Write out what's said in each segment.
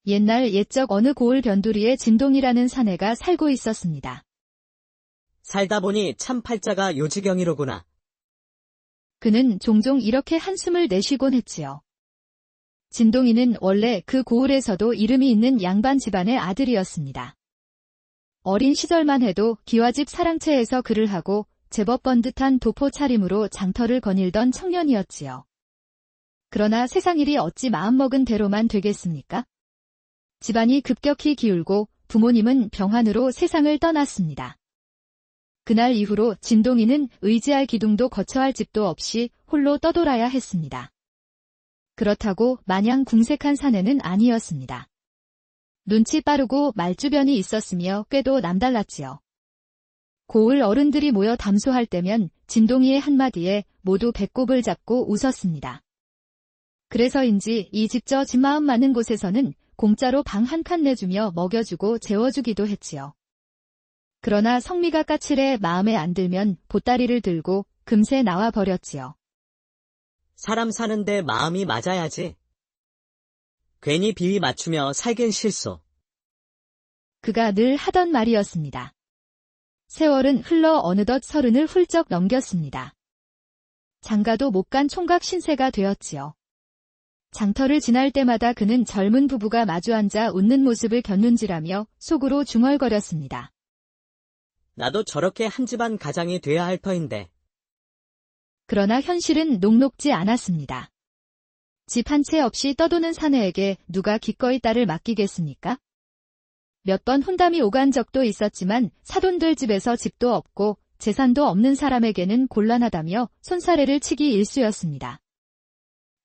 옛날 옛적 어느 고을 변두리에 진동이라는 사내가 살고 있었습니다. 살다 보니 참 팔자가 요지경이로구나. 그는 종종 이렇게 한숨을 내쉬곤 했지요. 진동이는 원래 그 고을에서도 이름이 있는 양반 집안의 아들이었습니다. 어린 시절만 해도 기와집 사랑채에서 글을 하고 제법 번듯한 도포 차림으로 장터를 거닐던 청년이었지요. 그러나 세상 일이 어찌 마음먹은 대로만 되겠습니까? 집안이 급격히 기울고 부모님은 병환으로 세상을 떠났습니다. 그날 이후로 진동이는 의지할 기둥도 거처할 집도 없이 홀로 떠돌아야 했습니다. 그렇다고 마냥 궁색한 사내는 아니었습니다. 눈치 빠르고 말주변이 있었으며 꾀도 남달랐지요. 고을 어른들이 모여 담소할 때면 진동이의 한마디에 모두 배꼽을 잡고 웃었습니다. 그래서인지 이 집저 집마음 많은 곳에서는 공짜로 방 한 칸 내주며 먹여주고 재워주기도 했지요. 그러나 성미가 까칠해 마음에 안 들면 보따리를 들고 금세 나와 버렸지요. 사람 사는데 마음이 맞아야지. 괜히 비위 맞추며 살긴 싫소. 그가 늘 하던 말이었습니다. 세월은 흘러 어느덧 30을 훌쩍 넘겼습니다. 장가도 못 간 총각 신세가 되었지요. 장터를 지날 때마다 그는 젊은 부부가 마주 앉아 웃는 모습을 곁눈질하며 속으로 중얼거렸습니다. 나도 저렇게 한 집안 가장이 돼야 할 터인데. 그러나 현실은 녹록지 않았습니다. 집 한 채 없이 떠도는 사내에게 누가 기꺼이 딸을 맡기겠습니까? 몇 번 혼담이 오간 적도 있었지만 사돈들 집에서 집도 없고 재산도 없는 사람에게는 곤란하다며 손사래를 치기 일쑤였습니다.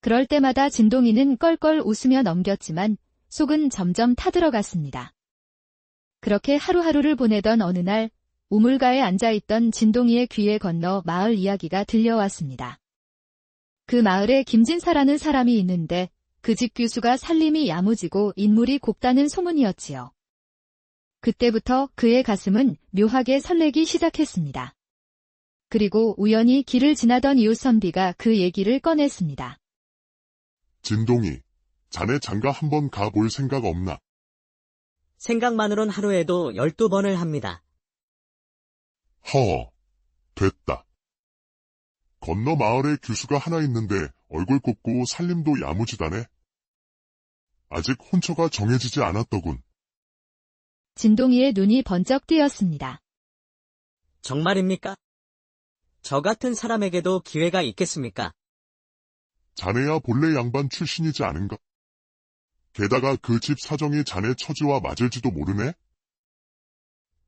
그럴 때마다 진동이는 껄껄 웃으며 넘겼지만 속은 점점 타들어갔습니다. 그렇게 하루하루를 보내던 어느 날 우물가에 앉아있던 진동이의 귀에 건너 마을 이야기가 들려왔습니다. 그 마을에 김진사라는 사람이 있는데 그 집 규수가 살림이 야무지고 인물이 곱다는 소문이었지요. 그때부터 그의 가슴은 묘하게 설레기 시작했습니다. 그리고 우연히 길을 지나던 이웃 선비가 그 얘기를 꺼냈습니다. 진동이, 자네 장가 한번 가볼 생각 없나? 생각만으론 하루에도 12번을 합니다. 허, 됐다. 건너 마을에 규수가 하나 있는데 얼굴 곱고 살림도 야무지다네. 아직 혼처가 정해지지 않았더군. 진동이의 눈이 번쩍 뜨였습니다. 정말입니까? 저 같은 사람에게도 기회가 있겠습니까? 자네야 본래 양반 출신이지 않은가? 게다가 그 집 사정이 자네 처지와 맞을지도 모르네?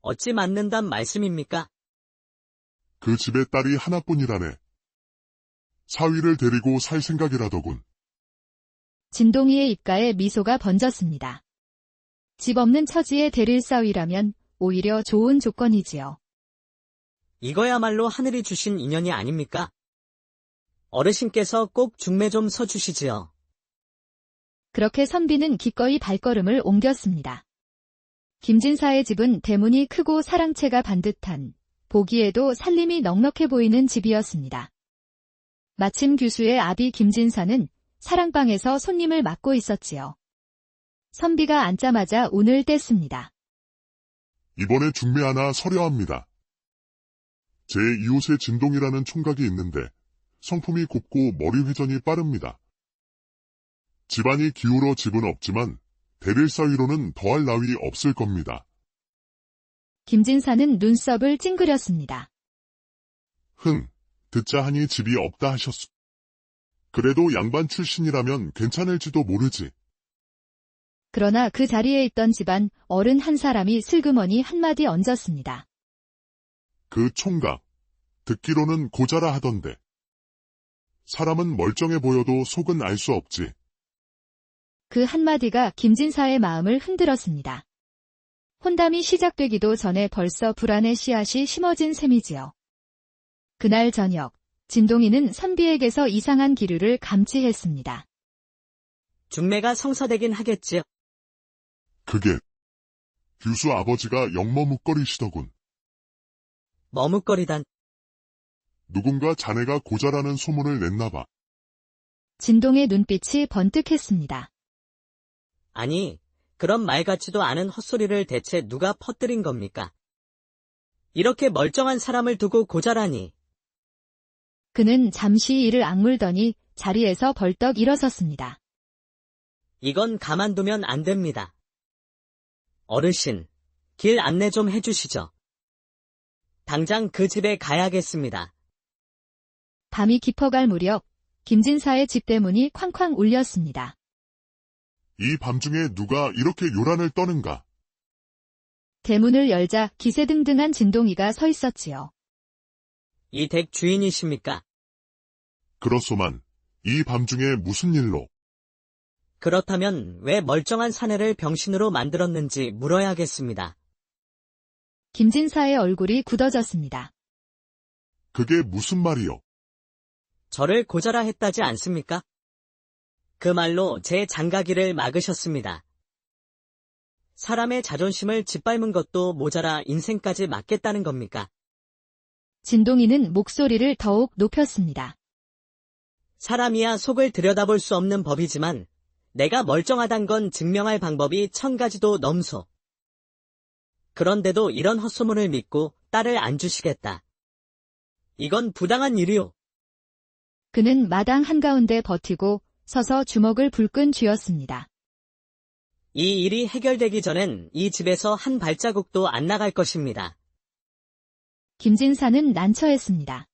어찌 맞는단 말씀입니까? 그 집의 딸이 하나뿐이라네. 사위를 데리고 살 생각이라더군. 진동이의 입가에 미소가 번졌습니다. 집 없는 처지에 데릴 사위라면 오히려 좋은 조건이지요. 이거야말로 하늘이 주신 인연이 아닙니까? 어르신께서 꼭 중매 좀 서주시지요. 그렇게 선비는 기꺼이 발걸음을 옮겼습니다. 김진사의 집은 대문이 크고 사랑채가 반듯한, 보기에도 살림이 넉넉해 보이는 집이었습니다. 마침 규수의 아비 김진사는 사랑방에서 손님을 맡고 있었지요. 선비가 앉자마자 운을 뗐습니다. 이번에 중매 하나 서려합니다. 제 이웃에 진동이라는 총각이 있는데 성품이 곱고 머리 회전이 빠릅니다. 집안이 기울어 집은 없지만 데릴 사위로는 더할 나위 없을 겁니다. 김진사는 눈썹을 찡그렸습니다. 듣자 하니 집이 없다 하셨소. 그래도 양반 출신이라면 괜찮을지도 모르지. 그러나 그 자리에 있던 집안 어른 한 사람이 슬그머니 한마디 얹었습니다. 그 총각, 듣기로는 고자라 하던데. 사람은 멀쩡해 보여도 속은 알 수 없지. 그 한마디가 김진사의 마음을 흔들었습니다. 혼담이 시작되기도 전에 벌써 불안의 씨앗이 심어진 셈이지요. 그날 저녁, 진동이는 선비에게서 이상한 기류를 감지했습니다. 중매가 성사되긴 하겠지요. 그게 규수 아버지가 영머뭇거리시더군. 머뭇거리단. 누군가 자네가 고자라는 소문을 냈나봐. 진동의 눈빛이 번뜩했습니다. 아니, 그런 말 같지도 않은 헛소리를 대체 누가 퍼뜨린 겁니까? 이렇게 멀쩡한 사람을 두고 고자라니. 그는 잠시 이를 악물더니 자리에서 벌떡 일어섰습니다. 이건 가만두면 안 됩니다. 어르신, 길 안내 좀 해주시죠. 당장 그 집에 가야겠습니다. 밤이 깊어갈 무렵 김진사의 집 대문이 쾅쾅 울렸습니다. 이 밤중에 누가 이렇게 요란을 떠는가? 대문을 열자 기세등등한 진동이가 서 있었지요. 이 댁 주인이십니까? 그렇소만, 이 밤중에 무슨 일로? 그렇다면 왜 멀쩡한 사내를 병신으로 만들었는지 물어야겠습니다. 김진사의 얼굴이 굳어졌습니다. 그게 무슨 말이요? 저를 고자라 했다지 않습니까? 그 말로 제 장가기를 막으셨습니다. 사람의 자존심을 짓밟은 것도 모자라 인생까지 맡겠다는 겁니까? 진동이는 목소리를 더욱 높였습니다. 사람이야 속을 들여다볼 수 없는 법이지만 내가 멀쩡하단 건 증명할 방법이 1000가지도 넘소. 그런데도 이런 헛소문을 믿고 딸을 안 주시겠다. 이건 부당한 일이오. 그는 마당 한가운데 버티고 서서 주먹을 불끈 쥐었습니다. 이 일이 해결되기 전엔 이 집에서 한 발자국도 안 나갈 것입니다. 김진사는 난처했습니다.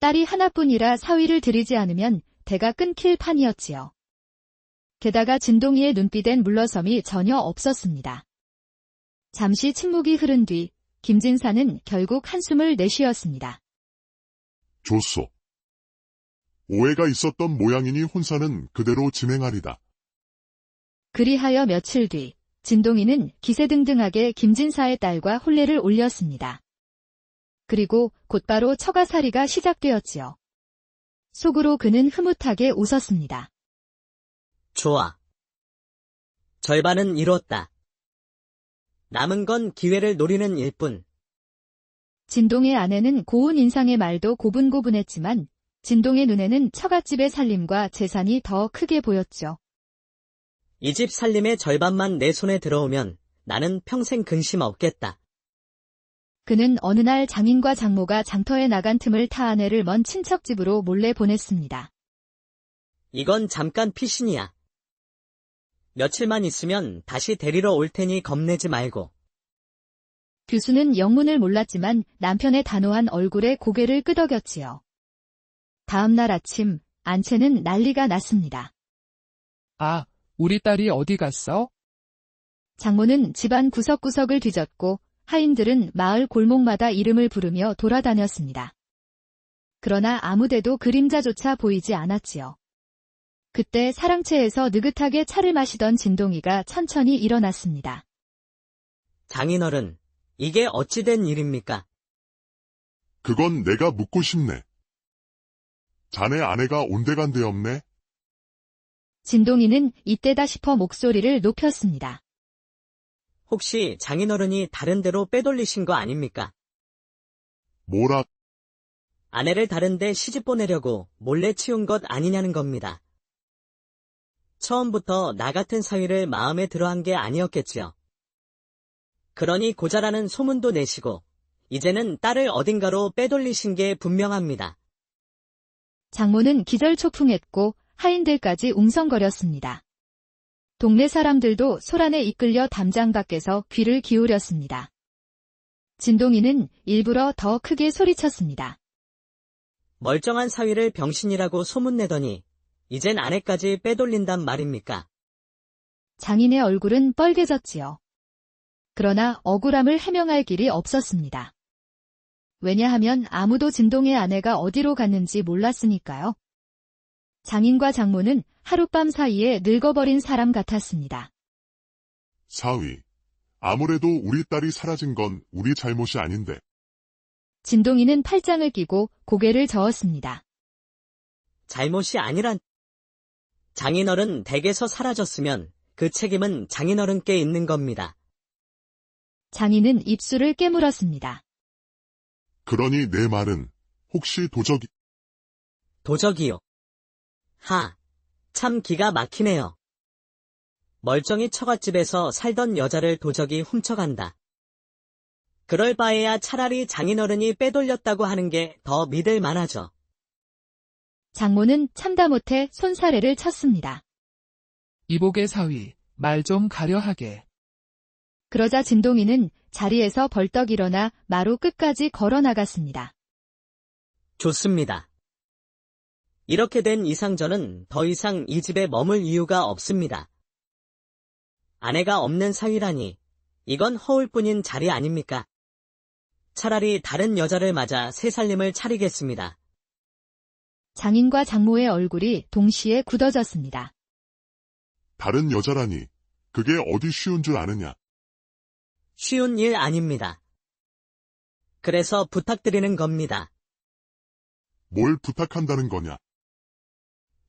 딸이 하나뿐이라 사위를 들이지 않으면 대가 끊길 판이었지요. 게다가 진동이의 눈빛엔 물러섬이 전혀 없었습니다. 잠시 침묵이 흐른 뒤 김진사는 결국 한숨을 내쉬었습니다. 좋소. 오해가 있었던 모양이니 혼사는 그대로 진행하리다. 그리하여 며칠 뒤 진동이는 기세등등하게 김진사의 딸과 혼례를 올렸습니다. 그리고 곧바로 처가살이가 시작되었지요. 속으로 그는 흐뭇하게 웃었습니다. 좋아. 절반은 이뤘다. 남은 건 기회를 노리는 일뿐. 진동의 아내는 고운 인상의 말도 고분고분했지만 진동의 눈에는 처갓집의 살림과 재산이 더 크게 보였죠. 이 집 살림의 절반만 내 손에 들어오면 나는 평생 근심 없겠다. 그는 어느 날 장인과 장모가 장터에 나간 틈을 타 아내를 먼 친척집으로 몰래 보냈습니다. 이건 잠깐 피신이야. 며칠만 있으면 다시 데리러 올 테니 겁내지 말고. 규수는 영문을 몰랐지만 남편의 단호한 얼굴에 고개를 끄덕였지요. 다음 날 아침 안채는 난리가 났습니다. 아, 우리 딸이 어디 갔어? 장모는 집안 구석구석을 뒤졌고 하인들은 마을 골목마다 이름을 부르며 돌아다녔습니다. 그러나 아무데도 그림자조차 보이지 않았지요. 그때 사랑채에서 느긋하게 차를 마시던 진동이가 천천히 일어났습니다. 장인어른, 이게 어찌 된 일입니까? 그건 내가 묻고 싶네. 자네 아내가 온데간데 없네? 진동이는 이때다 싶어 목소리를 높였습니다. 혹시 장인어른이 다른 데로 빼돌리신 거 아닙니까? 뭐라? 아내를 다른 데 시집 보내려고 몰래 치운 것 아니냐는 겁니다. 처음부터 나 같은 사위를 마음에 들어한 게 아니었겠지요. 그러니 고자라는 소문도 내시고 이제는 딸을 어딘가로 빼돌리신 게 분명합니다. 장모는 기절초풍했고 하인들까지 웅성거렸습니다. 동네 사람들도 소란에 이끌려 담장 밖에서 귀를 기울였습니다. 진동이는 일부러 더 크게 소리쳤습니다. 멀쩡한 사위를 병신이라고 소문내더니 이젠 아내까지 빼돌린단 말입니까? 장인의 얼굴은 빨개졌지요. 그러나 억울함을 해명할 길이 없었습니다. 왜냐하면 아무도 진동의 아내가 어디로 갔는지 몰랐으니까요. 장인과 장모는 하룻밤 사이에 늙어버린 사람 같았습니다. 사위, 아무래도 우리 딸이 사라진 건 우리 잘못이 아닌데. 진동이는 팔짱을 끼고 고개를 저었습니다. 잘못이 아니란. 장인어른 댁에서 사라졌으면 그 책임은 장인어른께 있는 겁니다. 장인은 입술을 깨물었습니다. 그러니 내 말은 혹시 도적이... 도적이요. 참 기가 막히네요. 멀쩡히 처갓집에서 살던 여자를 도적이 훔쳐간다. 그럴 바에야 차라리 장인어른이 빼돌렸다고 하는 게 더 믿을 만하죠. 장모는 참다 못해 손사래를 쳤습니다. 이복의 사위, 말 좀 가려하게. 그러자 진동이는 자리에서 벌떡 일어나 마루 끝까지 걸어 나갔습니다. 좋습니다. 이렇게 된 이상 저는 더 이상 이 집에 머물 이유가 없습니다. 아내가 없는 사위라니, 이건 허울뿐인 자리 아닙니까? 차라리 다른 여자를 맞아 새 살림을 차리겠습니다. 장인과 장모의 얼굴이 동시에 굳어졌습니다. 다른 여자라니, 그게 어디 쉬운 줄 아느냐. 쉬운 일 아닙니다. 그래서 부탁드리는 겁니다. 뭘 부탁한다는 거냐.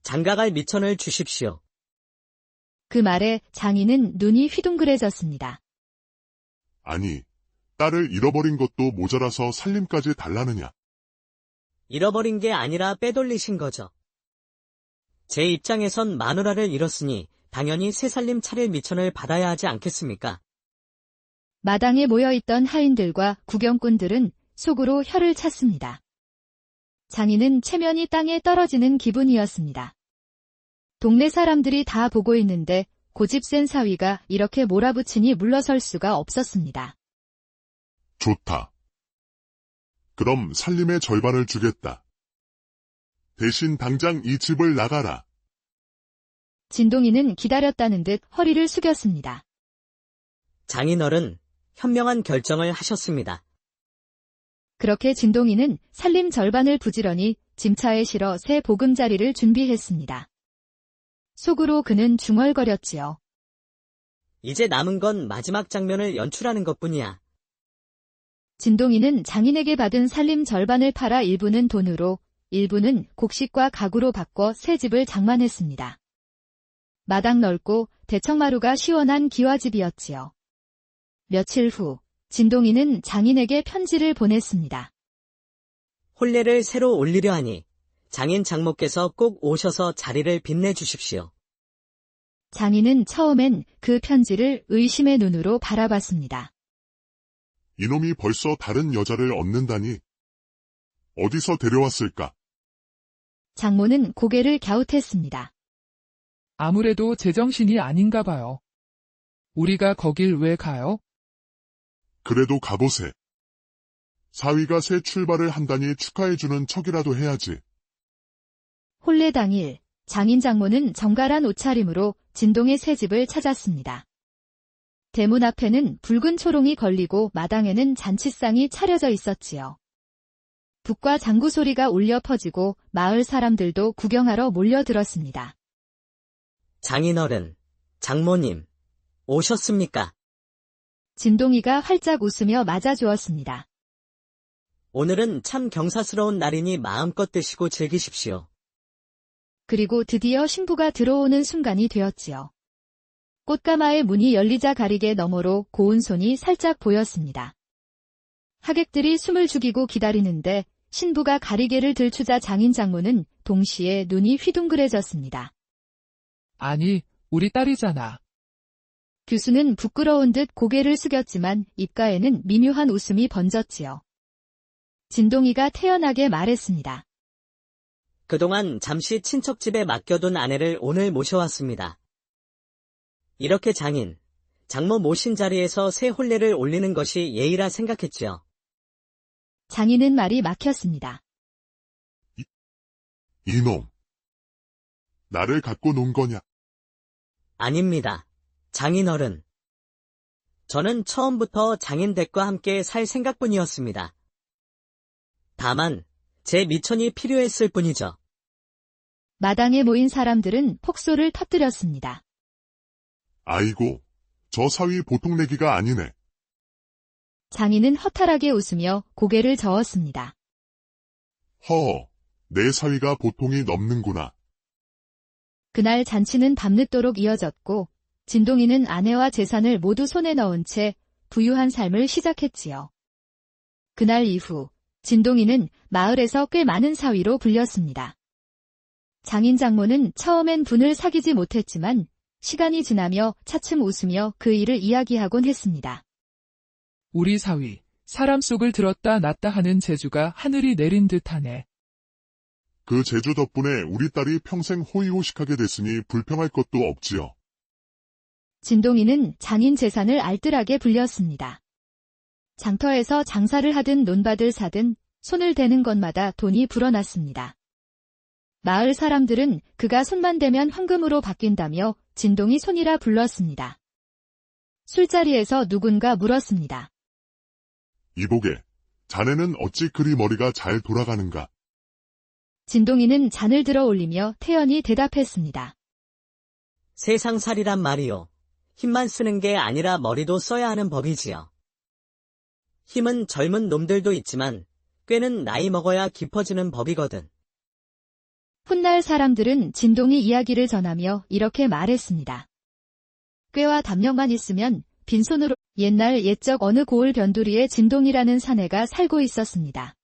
장가갈 미천을 주십시오. 그 말에 장인은 눈이 휘둥그레졌습니다. 아니, 딸을 잃어버린 것도 모자라서 살림까지 달라느냐. 잃어버린 게 아니라 빼돌리신 거죠. 제 입장에선 마누라를 잃었으니 당연히 새 살림 차릴 미천을 받아야 하지 않겠습니까? 마당에 모여있던 하인들과 구경꾼들은 속으로 혀를 찼습니다. 장인은 체면이 땅에 떨어지는 기분이었습니다. 동네 사람들이 다 보고 있는데 고집 센 사위가 이렇게 몰아붙이니 물러설 수가 없었습니다. 좋다. 그럼 살림의 절반을 주겠다. 대신 당장 이 집을 나가라. 진동이는 기다렸다는 듯 허리를 숙였습니다. 장인어른, 현명한 결정을 하셨습니다. 그렇게 진동이는 살림 절반을 부지런히 짐차에 실어 새 보금자리를 준비했습니다. 속으로 그는 중얼거렸지요. 이제 남은 건 마지막 장면을 연출하는 것뿐이야. 진동이는 장인에게 받은 살림 절반을 팔아 일부는 돈으로, 일부는 곡식과 가구로 바꿔 새 집을 장만했습니다. 마당 넓고 대청마루가 시원한 기와집이었지요. 며칠 후, 진동이는 장인에게 편지를 보냈습니다. 혼례를 새로 올리려 하니 장인 장모께서 꼭 오셔서 자리를 빛내주십시오. 장인은 처음엔 그 편지를 의심의 눈으로 바라봤습니다. 이놈이 벌써 다른 여자를 얻는다니. 어디서 데려왔을까? 장모는 고개를 갸웃했습니다. 아무래도 제정신이 아닌가 봐요. 우리가 거길 왜 가요? 그래도 가보세. 사위가 새 출발을 한다니 축하해주는 척이라도 해야지. 혼례 당일, 장인 장모는 정갈한 옷차림으로 진동의 새 집을 찾았습니다. 대문 앞에는 붉은 초롱이 걸리고 마당에는 잔치상이 차려져 있었지요. 북과 장구 소리가 울려 퍼지고 마을 사람들도 구경하러 몰려들었습니다. 장인어른, 장모님, 오셨습니까? 진동이가 활짝 웃으며 맞아주었습니다. 오늘은 참 경사스러운 날이니 마음껏 드시고 즐기십시오. 그리고 드디어 신부가 들어오는 순간이 되었지요. 꽃가마의 문이 열리자 가리개 너머로 고운 손이 살짝 보였습니다. 하객들이 숨을 죽이고 기다리는데 신부가 가리개를 들추자 장인 장모는 동시에 눈이 휘둥그레졌습니다. 아니, 우리 딸이잖아. 교수는 부끄러운 듯 고개를 숙였지만 입가에는 미묘한 웃음이 번졌지요. 진동이가 태연하게 말했습니다. 그동안 잠시 친척집에 맡겨둔 아내를 오늘 모셔왔습니다. 이렇게 장인, 장모 모신 자리에서 새 혼례를 올리는 것이 예의라 생각했지요. 장인은 말이 막혔습니다. 이놈. 나를 갖고 논 거냐? 아닙니다. 장인어른. 저는 처음부터 장인 댁과 함께 살 생각뿐이었습니다. 다만 제 미천이 필요했을 뿐이죠. 마당에 모인 사람들은 폭소를 터뜨렸습니다. 아이고, 저 사위 보통 내기가 아니네. 장인은 허탈하게 웃으며 고개를 저었습니다. 허, 내 사위가 보통이 넘는구나. 그날 잔치는 밤늦도록 이어졌고 진동이는 아내와 재산을 모두 손에 넣은 채 부유한 삶을 시작했지요. 그날 이후 진동이는 마을에서 꽤 많은 사위로 불렸습니다. 장인 장모는 처음엔 분을 사귀지 못했지만 시간이 지나며 차츰 웃으며 그 일을 이야기하곤 했습니다. 우리 사위, 사람 속을 들었다 놨다 하는 재주가 하늘이 내린 듯하네. 그 재주 덕분에 우리 딸이 평생 호의호식하게 됐으니 불평할 것도 없지요. 진동이는 장인 재산을 알뜰하게 불렸습니다. 장터에서 장사를 하든 논밭을 사든 손을 대는 것마다 돈이 불어났습니다. 마을 사람들은 그가 손만 대면 황금으로 바뀐다며 진동이 손이라 불렀습니다. 술자리에서 누군가 물었습니다. 이보게, 자네는 어찌 그리 머리가 잘 돌아가는가? 진동이는 잔을 들어 올리며 태연히 대답했습니다. 세상살이란 말이요. 힘만 쓰는 게 아니라 머리도 써야 하는 법이지요. 힘은 젊은 놈들도 있지만 꾀는 나이 먹어야 깊어지는 법이거든. 훗날 사람들은 진동이 이야기를 전하며 이렇게 말했습니다. 꾀와 담력만 있으면 빈손으로 옛날 옛적 어느 고을 변두리에 진동이라는 사내가 살고 있었습니다.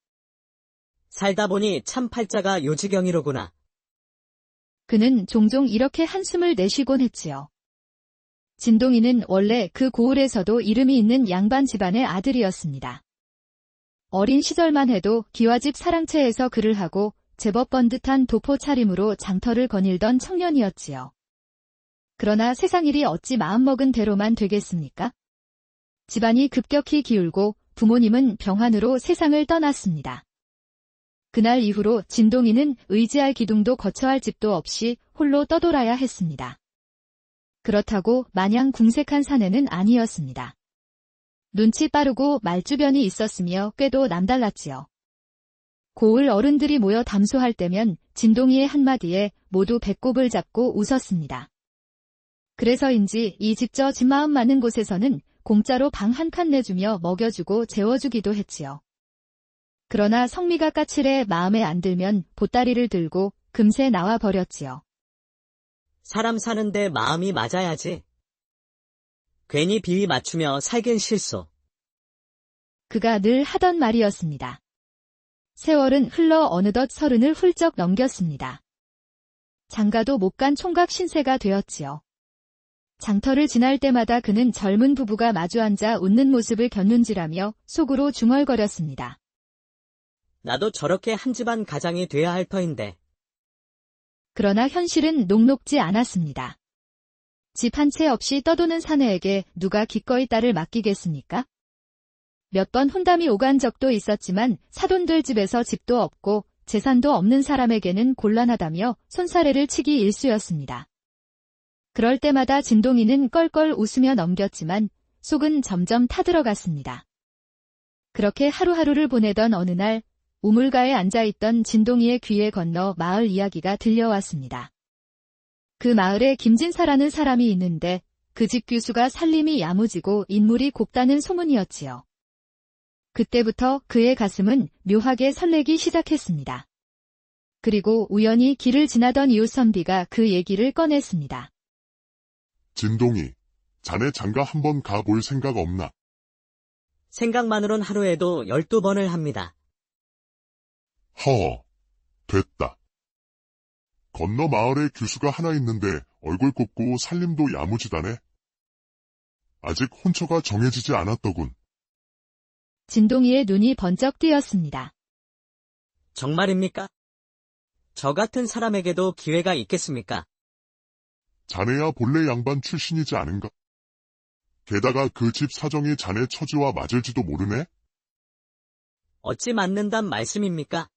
살다 보니 참 팔자가 요지경이로구나. 그는 종종 이렇게 한숨을 내쉬곤 했지요. 진동이는 원래 그 고을에서도 이름이 있는 양반 집안의 아들이었습니다. 어린 시절만 해도 기와집 사랑채에서 글을 하고 제법 번듯한 도포 차림으로 장터를 거닐던 청년이었지요. 그러나 세상일이 어찌 마음먹은 대로만 되겠습니까? 집안이 급격히 기울고 부모님은 병환으로 세상을 떠났습니다. 그날 이후로 진동이는 의지할 기둥도 거처할 집도 없이 홀로 떠돌아야 했습니다. 그렇다고 마냥 궁색한 사내는 아니었습니다. 눈치 빠르고 말주변이 있었으며 꾀도 남달랐지요. 고을 어른들이 모여 담소할 때면 진동이의 한마디에 모두 배꼽을 잡고 웃었습니다. 그래서인지 이 집저 집마음 많은 곳에서는 공짜로 방 한 칸 내주며 먹여주고 재워주기도 했지요. 그러나 성미가 까칠해 마음에 안 들면 보따리를 들고 금세 나와 버렸지요. 사람 사는데 마음이 맞아야지. 괜히 비위 맞추며 살긴 싫소. 그가 늘 하던 말이었습니다. 세월은 흘러 어느덧 30을 훌쩍 넘겼습니다. 장가도 못 간 총각 신세가 되었지요. 장터를 지날 때마다 그는 젊은 부부가 마주 앉아 웃는 모습을 곁눈질하며 속으로 중얼거렸습니다. 나도 저렇게 한 집안 가장이 돼야 할 터인데. 그러나 현실은 녹록지 않았습니다. 집 한 채 없이 떠도는 사내에게 누가 기꺼이 딸을 맡기겠습니까? 몇 번 혼담이 오간 적도 있었지만 사돈들 집에서 집도 없고 재산도 없는 사람에게는 곤란하다며 손사래를 치기 일쑤였습니다. 그럴 때마다 진동이는 껄껄 웃으며 넘겼지만 속은 점점 타들어갔습니다. 그렇게 하루하루를 보내던 어느 날 우물가에 앉아있던 진동이의 귀에 건너 마을 이야기가 들려왔습니다. 그 마을에 김진사라는 사람이 있는데 그 집 귀수가 살림이 야무지고 인물이 곱다는 소문이었지요. 그때부터 그의 가슴은 묘하게 설레기 시작했습니다. 그리고 우연히 길을 지나던 이웃 선비가 그 얘기를 꺼냈습니다. 진동이, 자네 장가 한번 가볼 생각 없나? 생각만으론 하루에도 12번을 합니다. 허, 됐다. 건너 마을에 규수가 하나 있는데 얼굴 곱고 살림도 야무지다네. 아직 혼처가 정해지지 않았더군. 진동이의 눈이 번쩍 뜨였습니다. 정말입니까? 저 같은 사람에게도 기회가 있겠습니까? 자네야 본래 양반 출신이지 않은가? 게다가 그 집 사정이 자네 처지와 맞을지도 모르네? 어찌 맞는단 말씀입니까?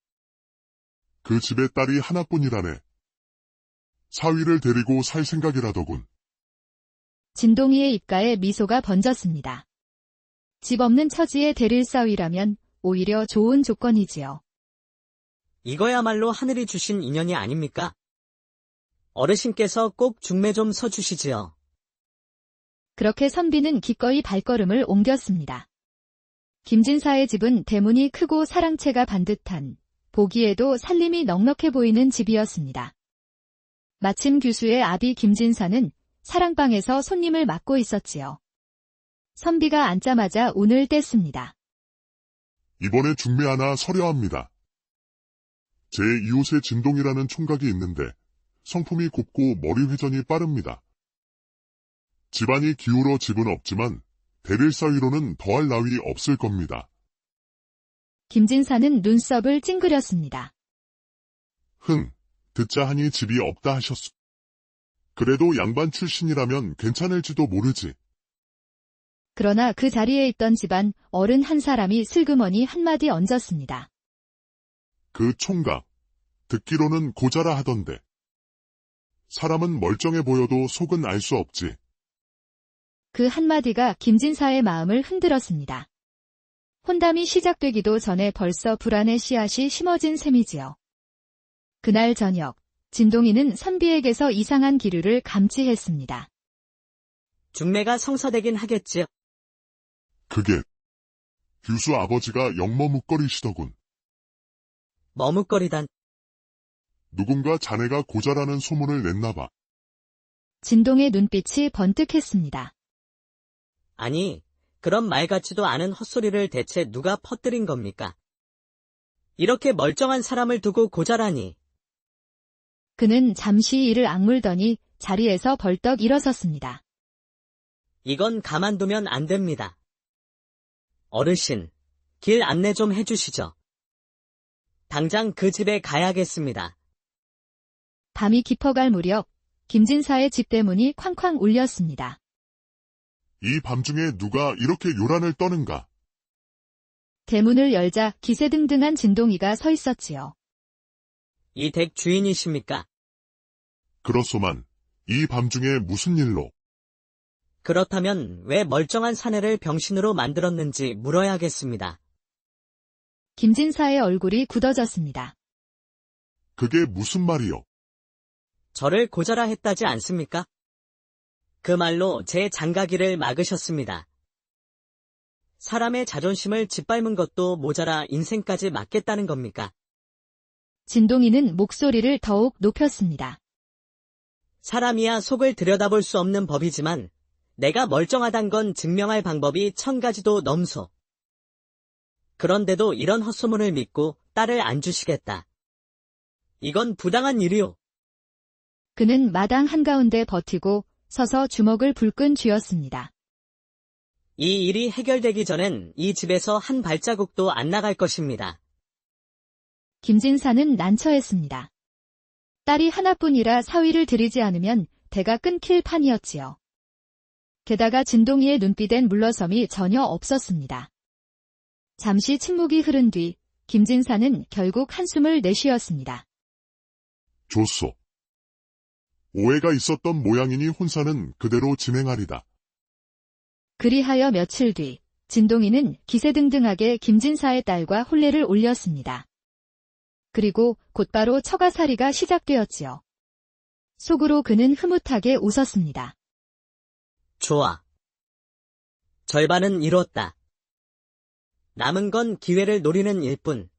그 집의 딸이 하나뿐이라네. 사위를 데리고 살 생각이라더군. 진동이의 입가에 미소가 번졌습니다. 집 없는 처지에 데릴 사위라면 오히려 좋은 조건이지요. 이거야말로 하늘이 주신 인연이 아닙니까? 어르신께서 꼭 중매 좀 서주시지요. 그렇게 선비는 기꺼이 발걸음을 옮겼습니다. 김진사의 집은 대문이 크고 사랑채가 반듯한, 보기에도 살림이 넉넉해 보이는 집이었습니다. 마침 규수의 아비 김진사는 사랑방에서 손님을 맡고 있었지요. 선비가 앉자마자 운을 뗐습니다. 이번에 중매 하나 서려합니다. 제 이웃에 진동이라는 총각이 있는데 성품이 곱고 머리 회전이 빠릅니다. 집안이 기울어 집은 없지만 대릴 사위로는 더할 나위 없을 겁니다. 김진사는 눈썹을 찡그렸습니다. 듣자 하니 집이 없다 하셨소. 그래도 양반 출신이라면 괜찮을지도 모르지. 그러나 그 자리에 있던 집안 어른 한 사람이 슬그머니 한마디 얹었습니다. 그 총각, 듣기로는 고자라 하던데. 사람은 멀쩡해 보여도 속은 알 수 없지. 그 한마디가 김진사의 마음을 흔들었습니다. 혼담이 시작되기도 전에 벌써 불안의 씨앗이 심어진 셈이지요. 그날 저녁, 진동이는 선비에게서 이상한 기류를 감지했습니다. 중매가 성사되긴 하겠지요. 그게 규수 아버지가 영머뭇거리시더군. 머뭇거리단. 누군가 자네가 고자라는 소문을 냈나봐. 진동의 눈빛이 번뜩했습니다. 아니, 그런 말 같지도 않은 헛소리를 대체 누가 퍼뜨린 겁니까? 이렇게 멀쩡한 사람을 두고 고자라니. 그는 잠시 이를 악물더니 자리에서 벌떡 일어섰습니다. 이건 가만두면 안 됩니다. 어르신, 길 안내 좀 해주시죠. 당장 그 집에 가야겠습니다. 밤이 깊어갈 무렵 김진사의 집 대문이 쾅쾅 울렸습니다. 이 밤중에 누가 이렇게 요란을 떠는가? 대문을 열자 기세등등한 진동이가 서 있었지요. 이 댁 주인이십니까? 그렇소만, 이 밤중에 무슨 일로? 그렇다면 왜 멀쩡한 사내를 병신으로 만들었는지 물어야겠습니다. 김진사의 얼굴이 굳어졌습니다. 그게 무슨 말이요? 저를 고자라 했다지 않습니까? 그 말로 제 장가기를 막으셨습니다. 사람의 자존심을 짓밟은 것도 모자라 인생까지 막겠다는 겁니까? 진동이는 목소리를 더욱 높였습니다. 사람이야 속을 들여다볼 수 없는 법이지만 내가 멀쩡하단 건 증명할 방법이 1000가지도 넘소. 그런데도 이런 헛소문을 믿고 딸을 안 주시겠다. 이건 부당한 일이오. 그는 마당 한가운데 버티고 서서 주먹을 불끈 쥐었습니다. 이 일이 해결되기 전엔 이 집에서 한 발자국도 안 나갈 것입니다. 김진사는 난처했습니다. 딸이 하나뿐이라 사위를 들이지 않으면 대가 끊길 판이었지요. 게다가 진동이의 눈빛엔 물러섬이 전혀 없었습니다. 잠시 침묵이 흐른 뒤 김진사는 결국 한숨을 내쉬었습니다. 좋소. 오해가 있었던 모양이니 혼사는 그대로 진행하리다. 그리하여 며칠 뒤 진동이는 기세등등하게 김진사의 딸과 혼례를 올렸습니다. 그리고 곧바로 처가살이가 시작되었지요. 속으로 그는 흐뭇하게 웃었습니다. 좋아. 절반은 이뤘다. 남은 건 기회를 노리는 일뿐.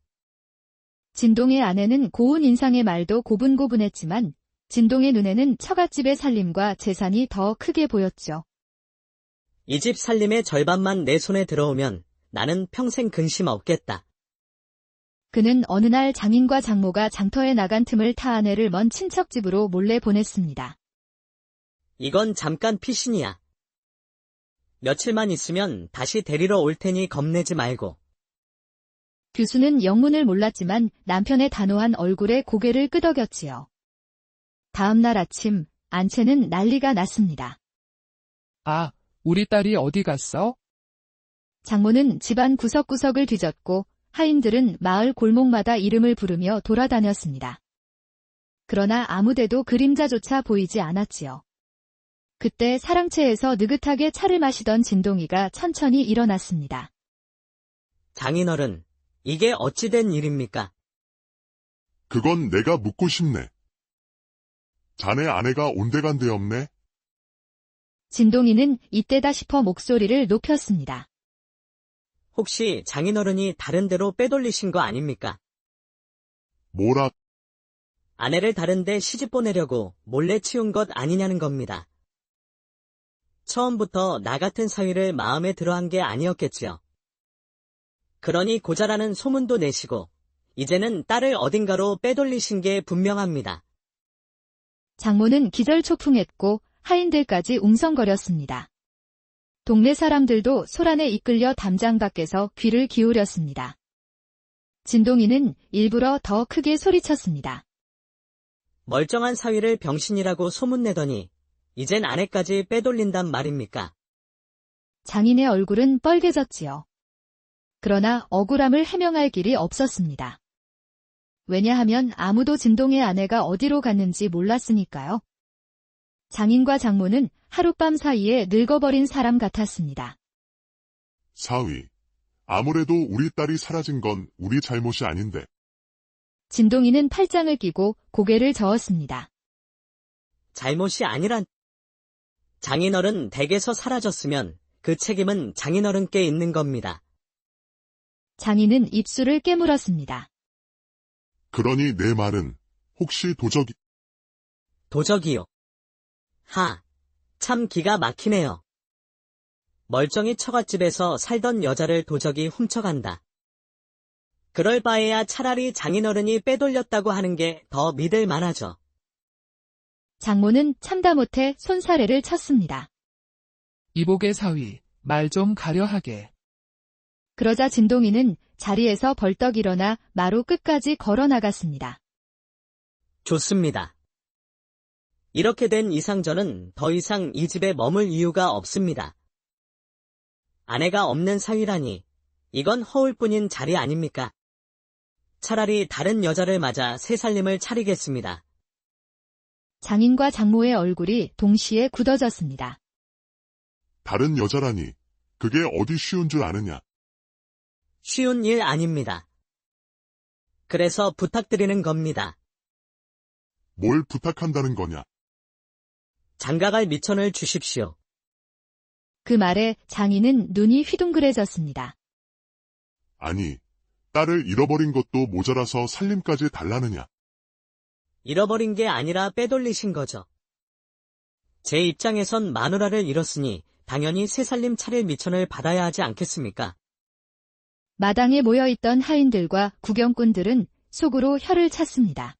진동의 아내는 고운 인상의 말도 고분고분했지만 진동의 눈에는 처갓집의 살림과 재산이 더 크게 보였죠. 이 집 살림의 절반만 내 손에 들어오면 나는 평생 근심 없겠다. 그는 어느 날 장인과 장모가 장터에 나간 틈을 타 아내를 먼 친척집으로 몰래 보냈습니다. 이건 잠깐 피신이야. 며칠만 있으면 다시 데리러 올 테니 겁내지 말고. 규수는 영문을 몰랐지만 남편의 단호한 얼굴에 고개를 끄덕였지요. 다음 날 아침 안채는 난리가 났습니다. 아, 우리 딸이 어디 갔어? 장모는 집안 구석구석을 뒤졌고 하인들은 마을 골목마다 이름을 부르며 돌아다녔습니다. 그러나 아무데도 그림자조차 보이지 않았지요. 그때 사랑채에서 느긋하게 차를 마시던 진동이가 천천히 일어났습니다. 장인어른, 이게 어찌 된 일입니까? 그건 내가 묻고 싶네. 자네 아내가 온데간데 없네? 진동이는 이때다 싶어 목소리를 높였습니다. 혹시 장인어른이 다른 데로 빼돌리신 거 아닙니까? 뭐라? 아내를 다른 데 시집 보내려고 몰래 치운 것 아니냐는 겁니다. 처음부터 나 같은 사위를 마음에 들어한 게 아니었겠지요. 그러니 고자라는 소문도 내시고 이제는 딸을 어딘가로 빼돌리신 게 분명합니다. 장모는 기절초풍했고 하인들까지 웅성거렸습니다. 동네 사람들도 소란에 이끌려 담장 밖에서 귀를 기울였습니다. 진동이는 일부러 더 크게 소리쳤습니다. 멀쩡한 사위를 병신이라고 소문내더니 이젠 아내까지 빼돌린단 말입니까? 장인의 얼굴은 뻘개졌지요. 그러나 억울함을 해명할 길이 없었습니다. 왜냐하면 아무도 진동의 아내가 어디로 갔는지 몰랐으니까요. 장인과 장모는 하룻밤 사이에 늙어버린 사람 같았습니다. 사위, 아무래도 우리 딸이 사라진 건 우리 잘못이 아닌데. 진동이는 팔짱을 끼고 고개를 저었습니다. 잘못이 아니란. 장인어른 댁에서 사라졌으면 그 책임은 장인어른께 있는 겁니다. 장인은 입술을 깨물었습니다. 그러니 내 말은 혹시 도적이... 도적이요. 참 기가 막히네요. 멀쩡히 처갓집에서 살던 여자를 도적이 훔쳐간다. 그럴 바에야 차라리 장인어른이 빼돌렸다고 하는 게 더 믿을 만하죠. 장모는 참다 못해 손사래를 쳤습니다. 이복의 사위, 말 좀 가려하게. 그러자 진동이는 자리에서 벌떡 일어나 마루 끝까지 걸어 나갔습니다. 좋습니다. 이렇게 된 이상 저는 더 이상 이 집에 머물 이유가 없습니다. 아내가 없는 사위라니 이건 허울뿐인 자리 아닙니까? 차라리 다른 여자를 맞아 새 살림을 차리겠습니다. 장인과 장모의 얼굴이 동시에 굳어졌습니다. 다른 여자라니 그게 어디 쉬운 줄 아느냐. 쉬운 일 아닙니다. 그래서 부탁드리는 겁니다. 뭘 부탁한다는 거냐. 장가갈 미천을 주십시오. 그 말에 장인은 눈이 휘둥그레졌습니다. 아니, 딸을 잃어버린 것도 모자라서 살림까지 달라느냐. 잃어버린 게 아니라 빼돌리신 거죠. 제 입장에선 마누라를 잃었으니 당연히 새 살림 차릴 미천을 받아야 하지 않겠습니까? 마당에 모여있던 하인들과 구경꾼들은 속으로 혀를 찼습니다.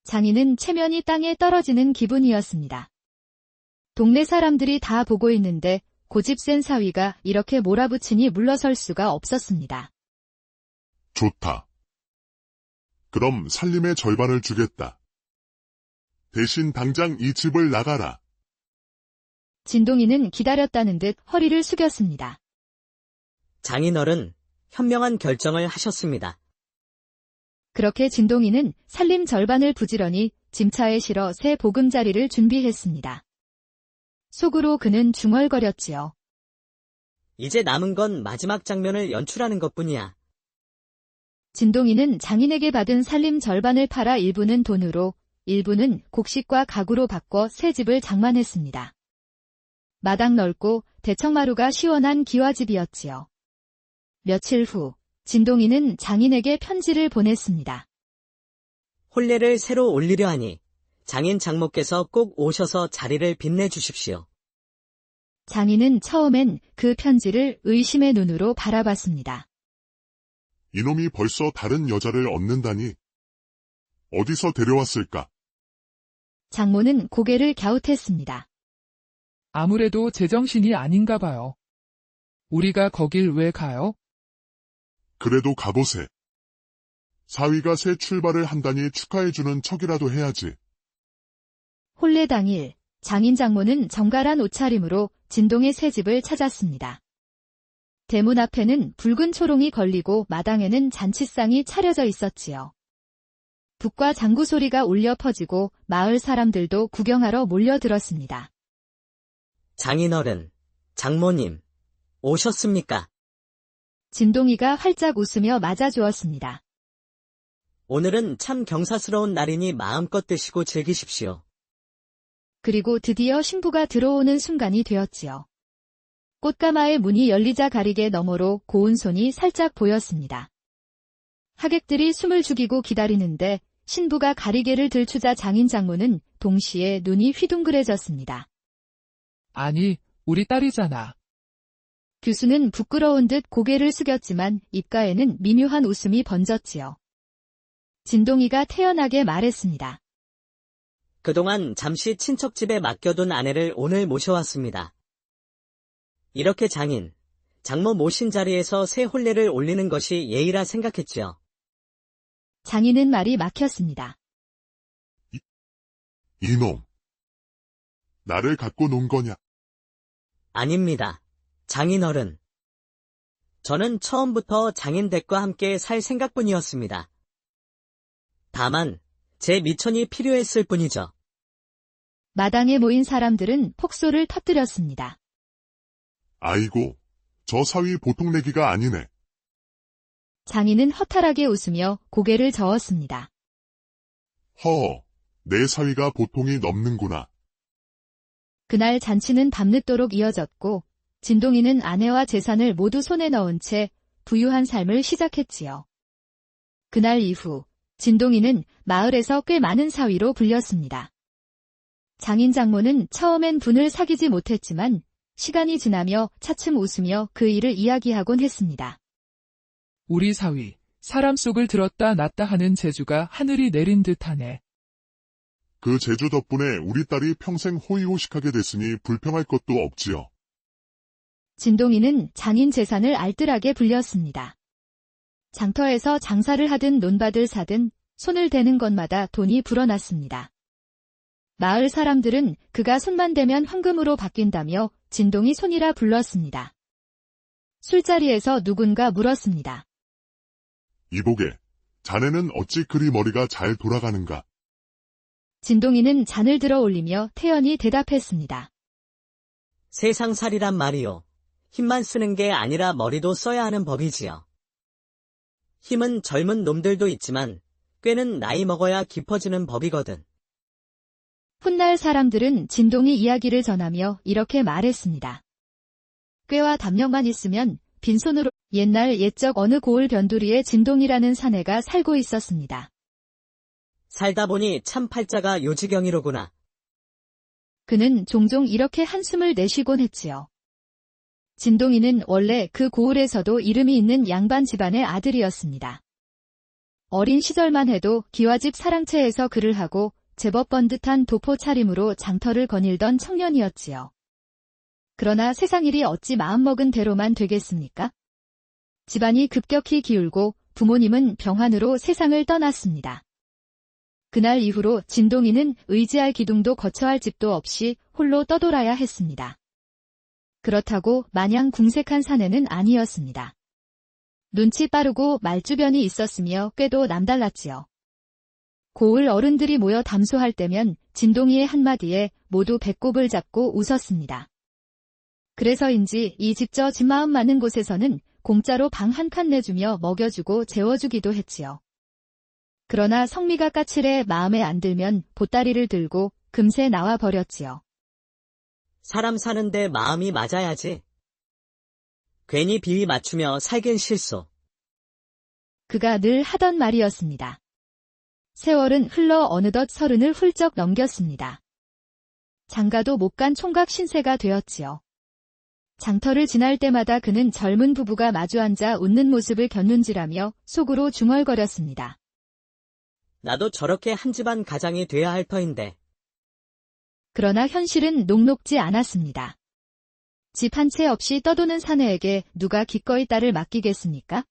장인은 체면이 땅에 떨어지는 기분이었습니다. 동네 사람들이 다 보고 있는데 고집센 사위가 이렇게 몰아붙이니 물러설 수가 없었습니다. 좋다. 그럼 살림의 절반을 주겠다. 대신 당장 이 집을 나가라. 진동이는 기다렸다는 듯 허리를 숙였습니다. 장인어른, 현명한 결정을 하셨습니다. 그렇게 진동이는 살림 절반을 부지런히 짐차에 실어 새 보금자리를 준비했습니다. 속으로 그는 중얼거렸지요. 이제 남은 건 마지막 장면을 연출하는 것뿐이야. 진동이는 장인에게 받은 살림 절반을 팔아 일부는 돈으로, 일부는 곡식과 가구로 바꿔 새 집을 장만했습니다. 마당 넓고 대청마루가 시원한 기와집이었지요. 며칠 후, 진동이는 장인에게 편지를 보냈습니다. 혼례를 새로 올리려 하니 장인 장모께서 꼭 오셔서 자리를 빛내주십시오. 장인은 처음엔 그 편지를 의심의 눈으로 바라봤습니다. 이놈이 벌써 다른 여자를 얻는다니. 어디서 데려왔을까? 장모는 고개를 갸웃했습니다. 아무래도 제정신이 아닌가 봐요. 우리가 거길 왜 가요? 그래도 가보세. 사위가 새 출발을 한다니 축하해주는 척이라도 해야지. 혼례 당일, 장인 장모는 정갈한 옷차림으로 진동의 새 집을 찾았습니다. 대문 앞에는 붉은 초롱이 걸리고 마당에는 잔치상이 차려져 있었지요. 북과 장구 소리가 울려 퍼지고 마을 사람들도 구경하러 몰려들었습니다. 장인어른, 장모님, 오셨습니까? 진동이가 활짝 웃으며 맞아주었습니다. 오늘은 참 경사스러운 날이니 마음껏 드시고 즐기십시오. 그리고 드디어 신부가 들어오는 순간이 되었지요. 꽃가마의 문이 열리자 가리개 너머로 고운 손이 살짝 보였습니다. 하객들이 숨을 죽이고 기다리는데 신부가 가리개를 들추자 장인 장모는 동시에 눈이 휘둥그레졌습니다. 아니, 우리 딸이잖아. 교수는 부끄러운 듯 고개를 숙였지만 입가에는 미묘한 웃음이 번졌지요. 진동이가 태연하게 말했습니다. 그동안 잠시 친척집에 맡겨둔 아내를 오늘 모셔왔습니다. 이렇게 장인, 장모 모신 자리에서 새 혼례를 올리는 것이 예의라 생각했지요. 장인은 말이 막혔습니다. 이놈. 나를 갖고 논 거냐? 아닙니다. 장인어른. 저는 처음부터 장인댁과 함께 살 생각뿐이었습니다. 다만 제 미천이 필요했을 뿐이죠. 마당에 모인 사람들은 폭소를 터뜨렸습니다. 아이고, 저 사위 보통 내기가 아니네. 장인은 허탈하게 웃으며 고개를 저었습니다. 허, 내 사위가 보통이 넘는구나. 그날 잔치는 밤늦도록 이어졌고 진동이는 아내와 재산을 모두 손에 넣은 채 부유한 삶을 시작했지요. 그날 이후 진동이는 마을에서 꽤 많은 사위로 불렸습니다. 장인 장모는 처음엔 분을 사귀지 못했지만 시간이 지나며 차츰 웃으며 그 일을 이야기하곤 했습니다. 우리 사위, 사람 속을 들었다 놨다 하는 재주가 하늘이 내린 듯하네. 그 재주 덕분에 우리 딸이 평생 호의호식하게 됐으니 불평할 것도 없지요. 진동이는 장인 재산을 알뜰하게 불렸습니다. 장터에서 장사를 하든 논밭을 사든 손을 대는 것마다 돈이 불어났습니다. 마을 사람들은 그가 손만 대면 황금으로 바뀐다며 진동이 손이라 불렀습니다. 술자리에서 누군가 물었습니다. 이보게, 자네는 어찌 그리 머리가 잘 돌아가는가? 진동이는 잔을 들어 올리며 태연히 대답했습니다. 세상살이란 말이요. 힘만 쓰는 게 아니라 머리도 써야 하는 법이지요. 힘은 젊은 놈들도 있지만 꾀는 나이 먹어야 깊어지는 법이거든. 훗날 사람들은 진동이 이야기를 전하며 이렇게 말했습니다. 꾀와 담력만 있으면 빈손으로 옛날 옛적 어느 고을 변두리에 진동이라는 사내가 살고 있었습니다. 살다 보니 참 팔자가 요지경이로구나. 그는 종종 이렇게 한숨을 내쉬곤 했지요. 진동이는 원래 그 고을에서도 이름이 있는 양반 집안의 아들이었습니다. 어린 시절만 해도 기와집 사랑채에서 글을 하고 제법 번듯한 도포 차림으로 장터를 거닐던 청년이었지요. 그러나 세상 일이 어찌 마음먹은 대로만 되겠습니까? 집안이 급격히 기울고 부모님은 병환으로 세상을 떠났습니다. 그날 이후로 진동이는 의지할 기둥도 거처할 집도 없이 홀로 떠돌아야 했습니다. 그렇다고 마냥 궁색한 사내는 아니었습니다. 눈치 빠르고 말주변이 있었으며 꾀도 남달랐지요. 고을 어른들이 모여 담소할 때면 진동이의 한마디에 모두 배꼽을 잡고 웃었습니다. 그래서인지 이 집저 집마음 많은 곳에서는 공짜로 방 한 칸 내주며 먹여주고 재워주기도 했지요. 그러나 성미가 까칠해 마음에 안 들면 보따리를 들고 금세 나와 버렸지요. 사람 사는데 마음이 맞아야지. 괜히 비위 맞추며 살긴 실소. 그가 늘 하던 말이었습니다. 세월은 흘러 어느덧 30을 훌쩍 넘겼습니다. 장가도 못 간 총각 신세가 되었지요. 장터를 지날 때마다 그는 젊은 부부가 마주 앉아 웃는 모습을 곁눈질하며 속으로 중얼거렸습니다. 나도 저렇게 한 집안 가장이 돼야 할 터인데. 그러나 현실은 녹록지 않았습니다. 집 한 채 없이 떠도는 사내에게 누가 기꺼이 딸을 맡기겠습니까?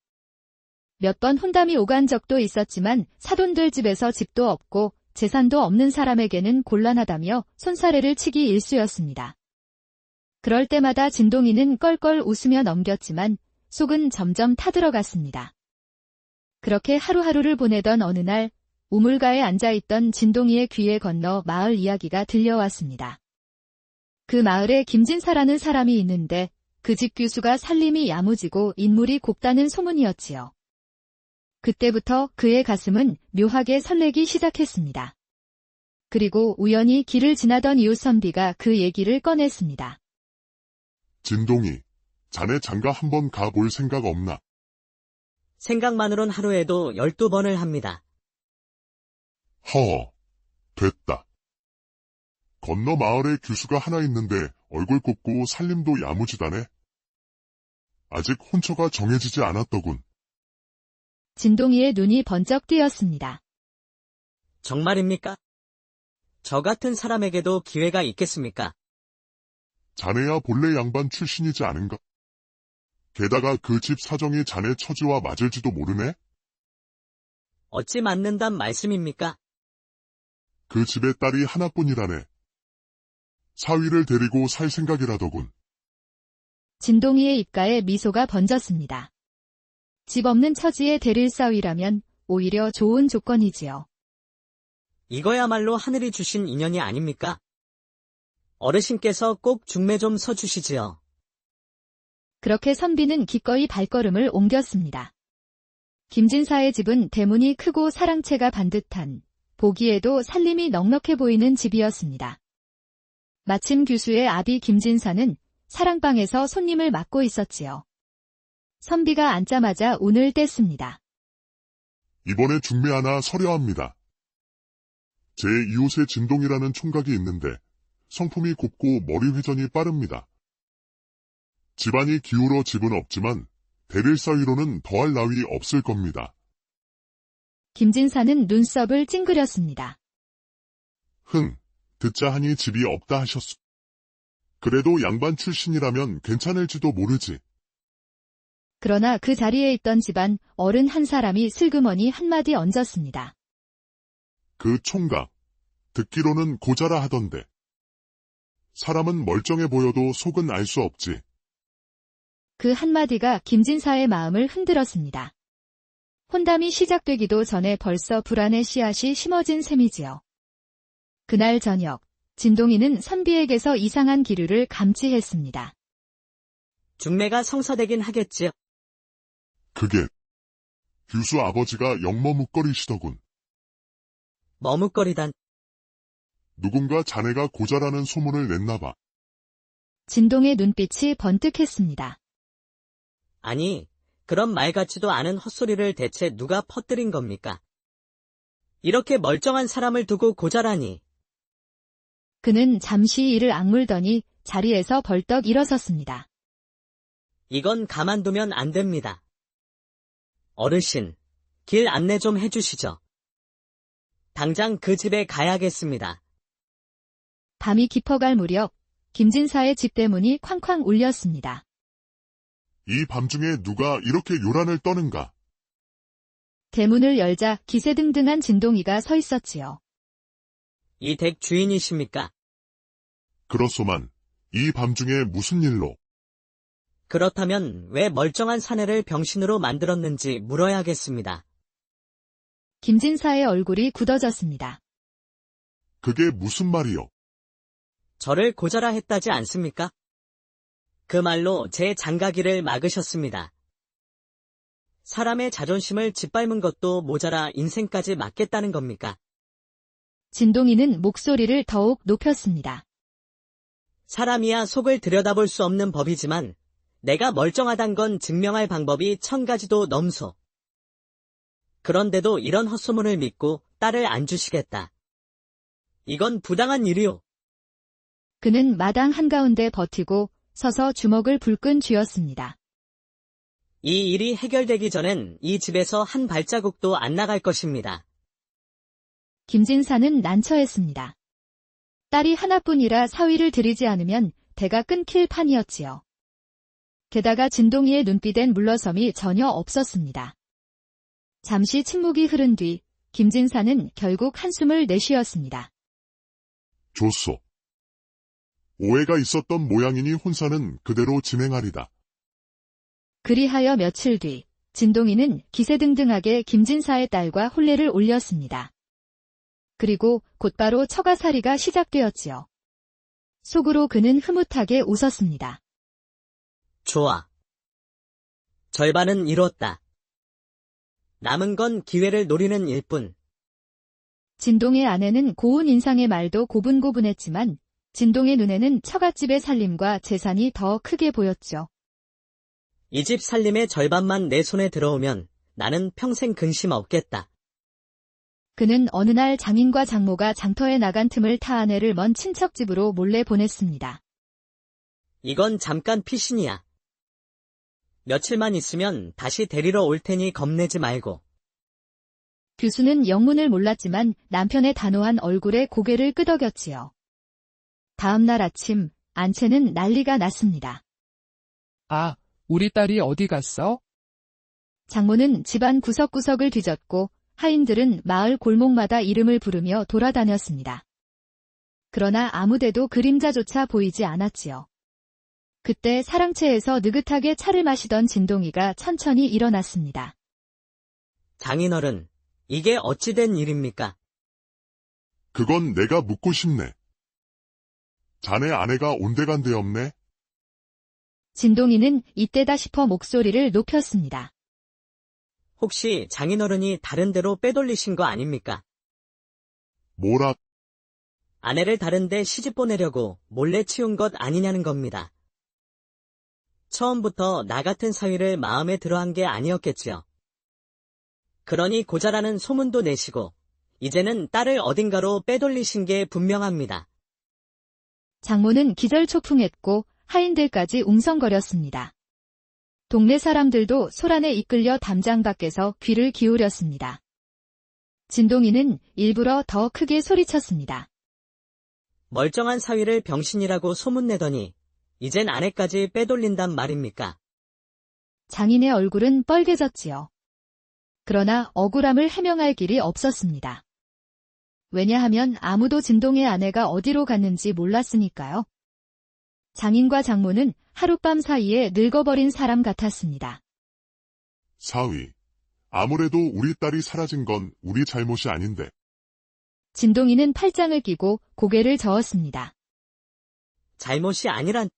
몇 번 혼담이 오간 적도 있었지만 사돈들 집에서 집도 없고 재산도 없는 사람에게는 곤란하다며 손사래를 치기 일쑤였습니다. 그럴 때마다 진동이는 껄껄 웃으며 넘겼지만 속은 점점 타들어갔습니다. 그렇게 하루하루를 보내던 어느 날 우물가에 앉아있던 진동이의 귀에 건너 마을 이야기가 들려왔습니다. 그 마을에 김진사라는 사람이 있는데 그 집 규수가 살림이 야무지고 인물이 곱다는 소문이었지요. 그때부터 그의 가슴은 묘하게 설레기 시작했습니다. 그리고 우연히 길을 지나던 이웃 선비가 그 얘기를 꺼냈습니다. 진동이, 자네 장가 한번 가볼 생각 없나? 생각만으론 하루에도 12번을 합니다. 허, 됐다. 건너 마을에 규수가 하나 있는데 얼굴 곱고 살림도 야무지다네. 아직 혼처가 정해지지 않았더군. 진동이의 눈이 번쩍 뜨였습니다. 정말입니까? 저 같은 사람에게도 기회가 있겠습니까? 자네야 본래 양반 출신이지 않은가? 게다가 그 집 사정이 자네 처지와 맞을지도 모르네? 어찌 맞는단 말씀입니까? 그 집의 딸이 하나뿐이라네. 사위를 데리고 살 생각이라더군. 진동이의 입가에 미소가 번졌습니다. 집 없는 처지에 데릴 사위라면 오히려 좋은 조건이지요. 이거야말로 하늘이 주신 인연이 아닙니까? 어르신께서 꼭 중매 좀 서주시지요. 그렇게 선비는 기꺼이 발걸음을 옮겼습니다. 김진사의 집은 대문이 크고 사랑채가 반듯한, 보기에도 살림이 넉넉해 보이는 집이었습니다. 마침 규수의 아비 김진사는 사랑방에서 손님을 맡고 있었지요. 선비가 앉자마자 운을 뗐습니다. 이번에 중매 하나 서려합니다. 제 이웃에 진동이라는 총각이 있는데 성품이 곱고 머리 회전이 빠릅니다. 집안이 기울어 집은 없지만 데릴 사위로는 더할 나위 없을 겁니다. 김진사는 눈썹을 찡그렸습니다. 듣자 하니 집이 없다 하셨소. 그래도 양반 출신이라면 괜찮을지도 모르지. 그러나 그 자리에 있던 집안 어른 한 사람이 슬그머니 한마디 얹었습니다. 그 총각, 듣기로는 고자라 하던데. 사람은 멀쩡해 보여도 속은 알 수 없지. 그 한마디가 김진사의 마음을 흔들었습니다. 혼담이 시작되기도 전에 벌써 불안의 씨앗이 심어진 셈이지요. 그날 저녁, 진동이는 선비에게서 이상한 기류를 감지했습니다. 중매가 성사되긴 하겠지요. 그게 규수 아버지가 영머뭇거리시더군. 머뭇거리단. 누군가 자네가 고자라는 소문을 냈나봐. 진동의 눈빛이 번뜩했습니다. 아니, 그런 말 같지도 않은 헛소리를 대체 누가 퍼뜨린 겁니까? 이렇게 멀쩡한 사람을 두고 고자라니. 그는 잠시 이를 악물더니 자리에서 벌떡 일어섰습니다. 이건 가만두면 안 됩니다. 어르신, 길 안내 좀 해주시죠. 당장 그 집에 가야겠습니다. 밤이 깊어갈 무렵 김진사의 집 대문이 쾅쾅 울렸습니다. 이 밤중에 누가 이렇게 요란을 떠는가? 대문을 열자 기세등등한 진동이가 서 있었지요. 이 댁 주인이십니까? 그렇소만, 이 밤중에 무슨 일로? 그렇다면 왜 멀쩡한 사내를 병신으로 만들었는지 물어야겠습니다. 김진사의 얼굴이 굳어졌습니다. 그게 무슨 말이요? 저를 고자라 했다지 않습니까? 그 말로 제 장가기를 막으셨습니다. 사람의 자존심을 짓밟은 것도 모자라 인생까지 맡겠다는 겁니까? 진동이는 목소리를 더욱 높였습니다. 사람이야 속을 들여다볼 수 없는 법이지만 내가 멀쩡하단 건 증명할 방법이 1000가지도 넘소. 그런데도 이런 헛소문을 믿고 딸을 안 주시겠다. 이건 부당한 일이오. 그는 마당 한가운데 버티고 서서 주먹을 불끈 쥐었습니다. 이 일이 해결되기 전엔 이 집에서 한 발자국도 안 나갈 것입니다. 김진사는 난처했습니다. 딸이 하나뿐이라 사위를 들이지 않으면 대가 끊길 판이었지요. 게다가 진동이의 눈빛엔 물러섬이 전혀 없었습니다. 잠시 침묵이 흐른 뒤 김진사는 결국 한숨을 내쉬었습니다. 좋소. 오해가 있었던 모양이니 혼사는 그대로 진행하리다. 그리하여 며칠 뒤 진동이는 기세등등하게 김진사의 딸과 혼례를 올렸습니다. 그리고 곧바로 처가살이가 시작되었지요. 속으로 그는 흐뭇하게 웃었습니다. 좋아. 절반은 이뤘다. 남은 건 기회를 노리는 일뿐. 진동의 아내는 고운 인상의 말도 고분고분했지만 진동의 눈에는 처갓집의 살림과 재산이 더 크게 보였죠. 이 집 살림의 절반만 내 손에 들어오면 나는 평생 근심 없겠다. 그는 어느 날 장인과 장모가 장터에 나간 틈을 타 아내를 먼 친척집으로 몰래 보냈습니다. 이건 잠깐 피신이야. 며칠만 있으면 다시 데리러 올 테니 겁내지 말고. 규수는 영문을 몰랐지만 남편의 단호한 얼굴에 고개를 끄덕였지요. 다음 날 아침, 안채는 난리가 났습니다. 아, 우리 딸이 어디 갔어? 장모는 집안 구석구석을 뒤졌고 하인들은 마을 골목마다 이름을 부르며 돌아다녔습니다. 그러나 아무데도 그림자조차 보이지 않았지요. 그때 사랑채에서 느긋하게 차를 마시던 진동이가 천천히 일어났습니다. 장인어른, 이게 어찌 된 일입니까? 그건 내가 묻고 싶네. 자네 아내가 온데간데 없네? 진동이는 이때다 싶어 목소리를 높였습니다. 혹시 장인어른이 다른 데로 빼돌리신 거 아닙니까? 뭐라, 아내를 다른 데 시집 보내려고 몰래 치운 것 아니냐는 겁니다. 처음부터 나 같은 사위를 마음에 들어한 게 아니었겠지요. 그러니 고자라는 소문도 내시고 이제는 딸을 어딘가로 빼돌리신 게 분명합니다. 장모는 기절초풍했고 하인들까지 웅성거렸습니다. 동네 사람들도 소란에 이끌려 담장 밖에서 귀를 기울였습니다. 진동이는 일부러 더 크게 소리쳤습니다. 멀쩡한 사위를 병신이라고 소문내더니 이젠 아내까지 빼돌린단 말입니까? 장인의 얼굴은 빨개졌지요. 그러나 억울함을 해명할 길이 없었습니다. 왜냐하면 아무도 진동의 아내가 어디로 갔는지 몰랐으니까요. 장인과 장모는 하룻밤 사이에 늙어버린 사람 같았습니다. 사위. 아무래도 우리 딸이 사라진 건 우리 잘못이 아닌데. 진동이는 팔짱을 끼고 고개를 저었습니다. 잘못이 아니란.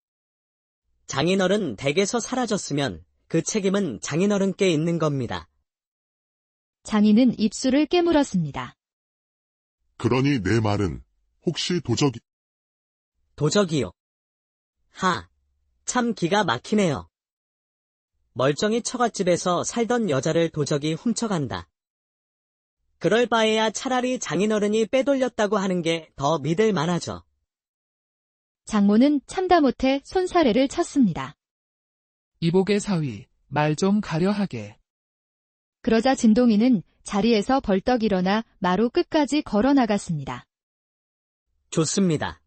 장인어른 댁에서 사라졌으면 그 책임은 장인어른께 있는 겁니다. 장인은 입술을 깨물었습니다. 그러니 내 말은 혹시 도적이요. 참 기가 막히네요. 멀쩡히 처갓집에서 살던 여자를 도적이 훔쳐간다. 그럴 바에야 차라리 장인어른이 빼돌렸다고 하는 게 더 믿을 만하죠. 장모는 참다 못해 손사래를 쳤습니다. 이복의 사위, 말 좀 가려하게. 그러자 진동이는 자리에서 벌떡 일어나 마루 끝까지 걸어 나갔습니다. 좋습니다.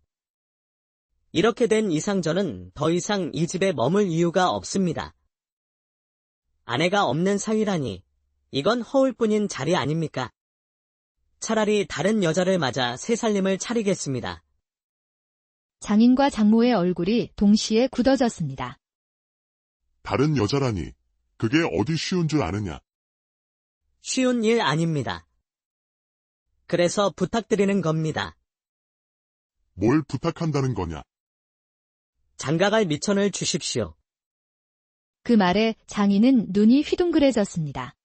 이렇게 된 이상 저는 더 이상 이 집에 머물 이유가 없습니다. 아내가 없는 사위라니 이건 허울뿐인 자리 아닙니까? 차라리 다른 여자를 맞아 새 살림을 차리겠습니다. 장인과 장모의 얼굴이 동시에 굳어졌습니다. 다른 여자라니. 그게 어디 쉬운 줄 아느냐. 쉬운 일 아닙니다. 그래서 부탁드리는 겁니다. 뭘 부탁한다는 거냐. 장가갈 미천을 주십시오. 그 말에 장인은 눈이 휘둥그레졌습니다.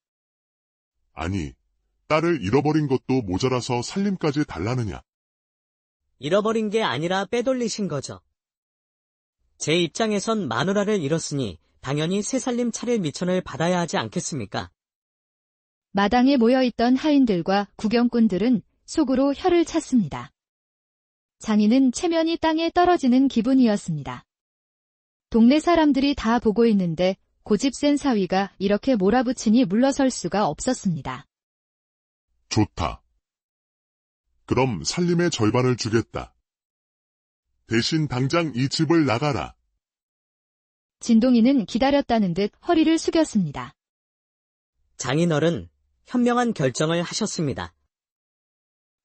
아니, 딸을 잃어버린 것도 모자라서 살림까지 달라느냐. 잃어버린 게 아니라 빼돌리신 거죠. 제 입장에선 마누라를 잃었으니 당연히 새 살림 차릴 미천을 받아야 하지 않겠습니까? 마당에 모여있던 하인들과 구경꾼들은 속으로 혀를 찼습니다. 장인은 체면이 땅에 떨어지는 기분이었습니다. 동네 사람들이 다 보고 있는데 고집 센 사위가 이렇게 몰아붙이니 물러설 수가 없었습니다. 좋다. 그럼 살림의 절반을 주겠다. 대신 당장 이 집을 나가라. 진동이는 기다렸다는 듯 허리를 숙였습니다. 장인어른, 현명한 결정을 하셨습니다.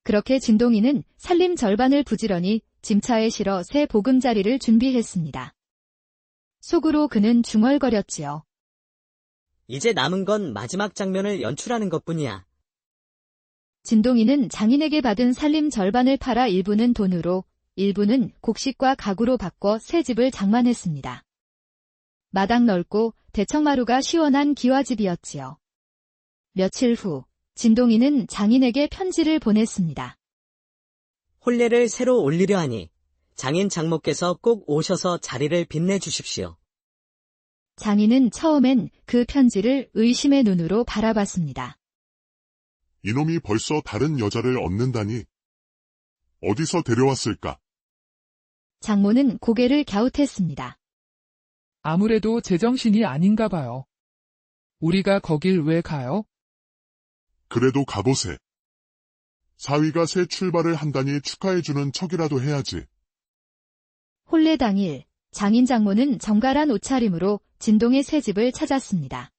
그렇게 진동이는 살림 절반을 부지런히 짐차에 실어 새 보금자리를 준비했습니다. 속으로 그는 중얼거렸지요. 이제 남은 건 마지막 장면을 연출하는 것뿐이야. 진동이는 장인에게 받은 살림 절반을 팔아 일부는 돈으로, 일부는 곡식과 가구로 바꿔 새 집을 장만했습니다. 마당 넓고 대청마루가 시원한 기와집이었지요. 며칠 후, 진동이는 장인에게 편지를 보냈습니다. 혼례를 새로 올리려 하니 장인 장모께서 꼭 오셔서 자리를 빛내주십시오. 장인은 처음엔 그 편지를 의심의 눈으로 바라봤습니다. 이놈이 벌써 다른 여자를 얻는다니. 어디서 데려왔을까? 장모는 고개를 갸웃했습니다. 아무래도 제정신이 아닌가 봐요. 우리가 거길 왜 가요? 그래도 가보세. 사위가 새 출발을 한다니 축하해주는 척이라도 해야지. 혼례 당일, 장인 장모는 정갈한 옷차림으로 진동의 새 집을 찾았습니다.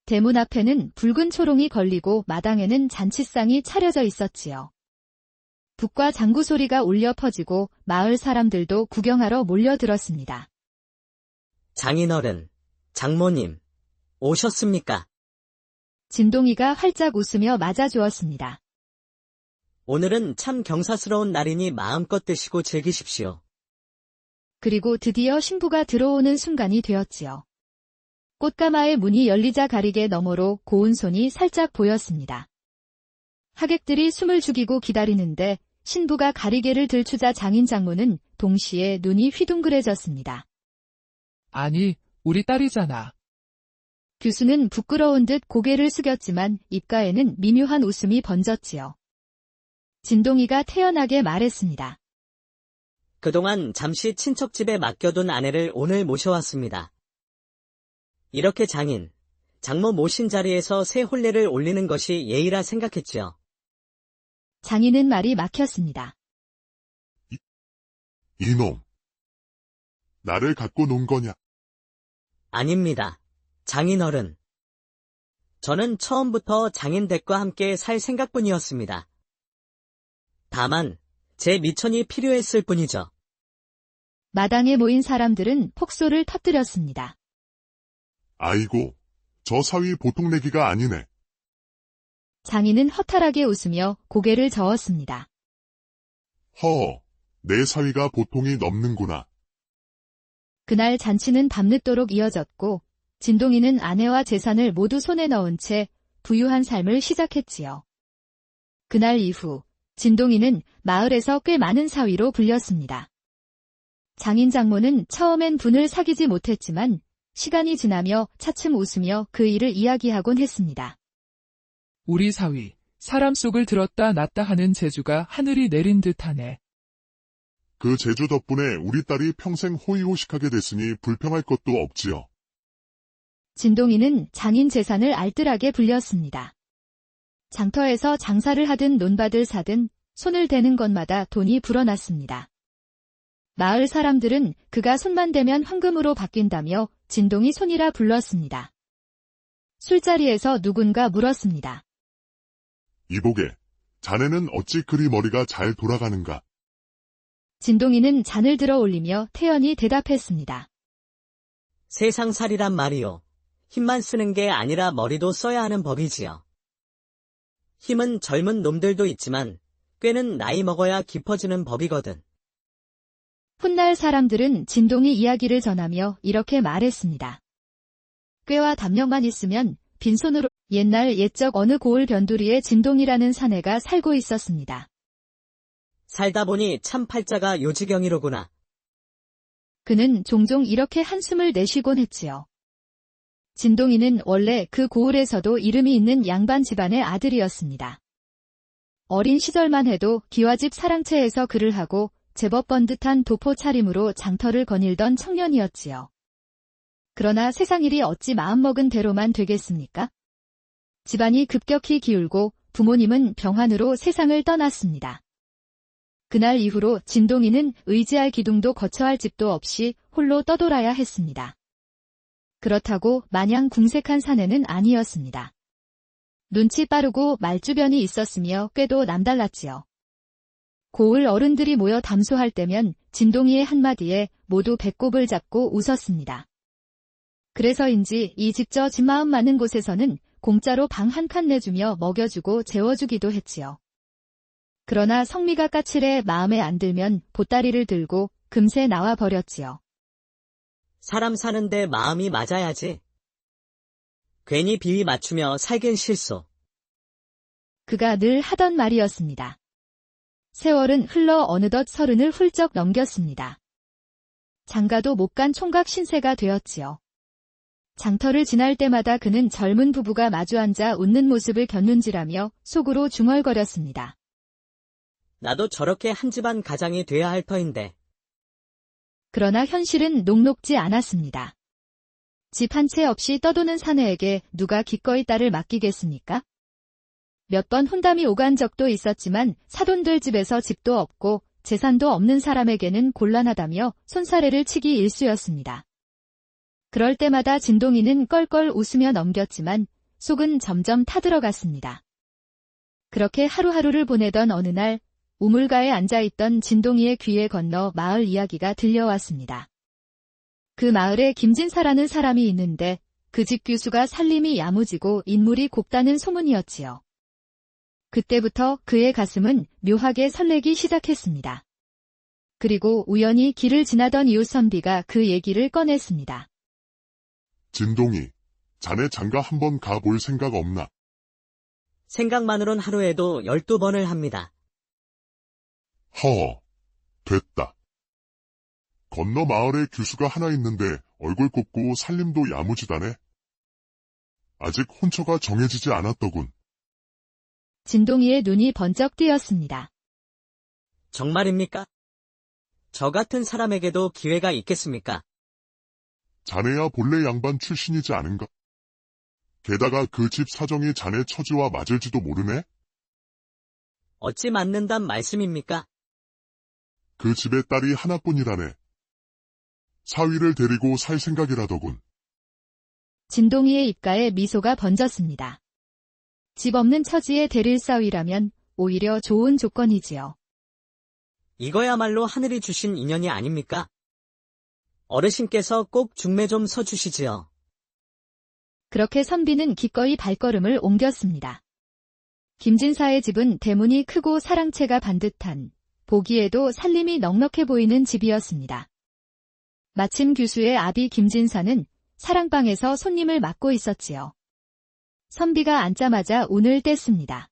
대문 앞에는 붉은 초롱이 걸리고 마당에는 잔치상이 차려져 있었지요. 북과 장구 소리가 울려 퍼지고 마을 사람들도 구경하러 몰려들었습니다. 장인어른, 장모님, 오셨습니까? 진동이가 활짝 웃으며 맞아주었습니다. 오늘은 참 경사스러운 날이니 마음껏 드시고 즐기십시오. 그리고 드디어 신부가 들어오는 순간이 되었지요. 꽃가마의 문이 열리자 가리개 너머로 고운 손이 살짝 보였습니다. 하객들이 숨을 죽이고 기다리는데 신부가 가리개를 들추자 장인 장모는 동시에 눈이 휘둥그레졌습니다. 아니, 우리 딸이잖아. 교수는 부끄러운 듯 고개를 숙였지만 입가에는 미묘한 웃음이 번졌지요. 진동이가 태연하게 말했습니다. 그동안 잠시 친척집에 맡겨둔 아내를 오늘 모셔왔습니다. 이렇게 장인, 장모 모신 자리에서 새 혼례를 올리는 것이 예의라 생각했지요. 장인은 말이 막혔습니다. 이놈. 나를 갖고 논 거냐? 아닙니다. 장인어른. 저는 처음부터 장인 댁과 함께 살 생각뿐이었습니다. 다만 제 미천이 필요했을 뿐이죠. 마당에 모인 사람들은 폭소를 터뜨렸습니다. 아이고, 저 사위 보통 내기가 아니네. 장인은 허탈하게 웃으며 고개를 저었습니다. 허, 내 사위가 보통이 넘는구나. 그날 잔치는 밤늦도록 이어졌고 진동이는 아내와 재산을 모두 손에 넣은 채 부유한 삶을 시작했지요. 그날 이후 진동이는 마을에서 꽤 많은 사위로 불렸습니다. 장인 장모는 처음엔 분을 사귀지 못했지만 시간이 지나며 차츰 웃으며 그 일을 이야기하곤 했습니다. 우리 사위, 사람 속을 들었다 놨다 하는 재주가 하늘이 내린 듯하네. 그 재주 덕분에 우리 딸이 평생 호의호식하게 됐으니 불평할 것도 없지요. 진동이는 장인 재산을 알뜰하게 불렸습니다. 장터에서 장사를 하든 논밭을 사든 손을 대는 것마다 돈이 불어났습니다. 마을 사람들은 그가 손만 대면 황금으로 바뀐다며 진동이 손이라 불렀습니다. 술자리에서 누군가 물었습니다. 이보게, 자네는 어찌 그리 머리가 잘 돌아가는가? 진동이는 잔을 들어 올리며 태연히 대답했습니다. 세상살이란 말이요. 힘만 쓰는 게 아니라 머리도 써야 하는 법이지요. 힘은 젊은 놈들도 있지만 꾀는 나이 먹어야 깊어지는 법이거든. 훗날 사람들은 진동이 이야기를 전하며 이렇게 말했습니다. 꾀와 담력만 있으면 빈손으로 옛날 옛적 어느 고을 변두리에 진동이라는 사내가 살고 있었습니다. 살다 보니 참 팔자가 요지경이로구나. 그는 종종 이렇게 한숨을 내쉬곤 했지요. 진동이는 원래 그 고을에서도 이름이 있는 양반 집안의 아들이었습니다. 어린 시절만 해도 기와집 사랑채에서 글을 하고 제법 번듯한 도포 차림으로 장터를 거닐던 청년이었지요. 그러나 세상일이 어찌 마음먹은 대로만 되겠습니까? 집안이 급격히 기울고 부모님은 병환으로 세상을 떠났습니다. 그날 이후로 진동이는 의지할 기둥도 거처할 집도 없이 홀로 떠돌아야 했습니다. 그렇다고 마냥 궁색한 사내는 아니었습니다. 눈치 빠르고 말주변이 있었으며 꾀도 남달랐지요. 고을 어른들이 모여 담소할 때면 진동이의 한마디에 모두 배꼽을 잡고 웃었습니다. 그래서인지 이 집저 집마음 많은 곳에서는 공짜로 방 한 칸 내주며 먹여주고 재워주기도 했지요. 그러나 성미가 까칠해 마음에 안 들면 보따리를 들고 금세 나와 버렸지요. 사람 사는데 마음이 맞아야지. 괜히 비위 맞추며 살긴 싫소. 그가 늘 하던 말이었습니다. 세월은 흘러 어느덧 30을 훌쩍 넘겼습니다. 장가도 못 간 총각 신세가 되었지요. 장터를 지날 때마다 그는 젊은 부부가 마주 앉아 웃는 모습을 곁눈질하며 속으로 중얼거렸습니다. 나도 저렇게 한 집안 가장이 돼야 할 터인데. 그러나 현실은 녹록지 않았습니다. 집 한 채 없이 떠도는 사내에게 누가 기꺼이 딸을 맡기겠습니까? 몇 번 혼담이 오간 적도 있었지만 사돈들 집에서 집도 없고 재산도 없는 사람에게는 곤란하다며 손사래를 치기 일쑤였습니다. 그럴 때마다 진동이는 껄껄 웃으며 넘겼지만 속은 점점 타들어갔습니다. 그렇게 하루하루를 보내던 어느 날 우물가에 앉아있던 진동이의 귀에 건너 마을 이야기가 들려왔습니다. 그 마을에 김진사라는 사람이 있는데 그 집 규수가 살림이 야무지고 인물이 곱다는 소문이었지요. 그때부터 그의 가슴은 묘하게 설레기 시작했습니다. 그리고 우연히 길을 지나던 이웃 선비가 그 얘기를 꺼냈습니다. 진동이, 자네 장가 한번 가볼 생각 없나? 생각만으론 하루에도 12번을 합니다. 허, 됐다. 건너 마을에 규수가 하나 있는데 얼굴 곱고 살림도 야무지다네. 아직 혼처가 정해지지 않았더군. 진동이의 눈이 번쩍 뜨였습니다. 정말입니까? 저 같은 사람에게도 기회가 있겠습니까? 자네야 본래 양반 출신이지 않은가? 게다가 그 집 사정이 자네 처지와 맞을지도 모르네? 어찌 맞는단 말씀입니까? 그 집에 딸이 하나뿐이라네. 사위를 데리고 살 생각이라더군. 진동이의 입가에 미소가 번졌습니다. 집 없는 처지에 데릴 사위라면 오히려 좋은 조건이지요. 이거야말로 하늘이 주신 인연이 아닙니까? 어르신께서 꼭 중매 좀 서주시지요. 그렇게 선비는 기꺼이 발걸음을 옮겼습니다. 김진사의 집은 대문이 크고 사랑채가 반듯한, 보기에도 살림이 넉넉해 보이는 집이었습니다. 마침 규수의 아비 김진사는 사랑방에서 손님을 맡고 있었지요. 선비가 앉자마자 운을 뗐습니다.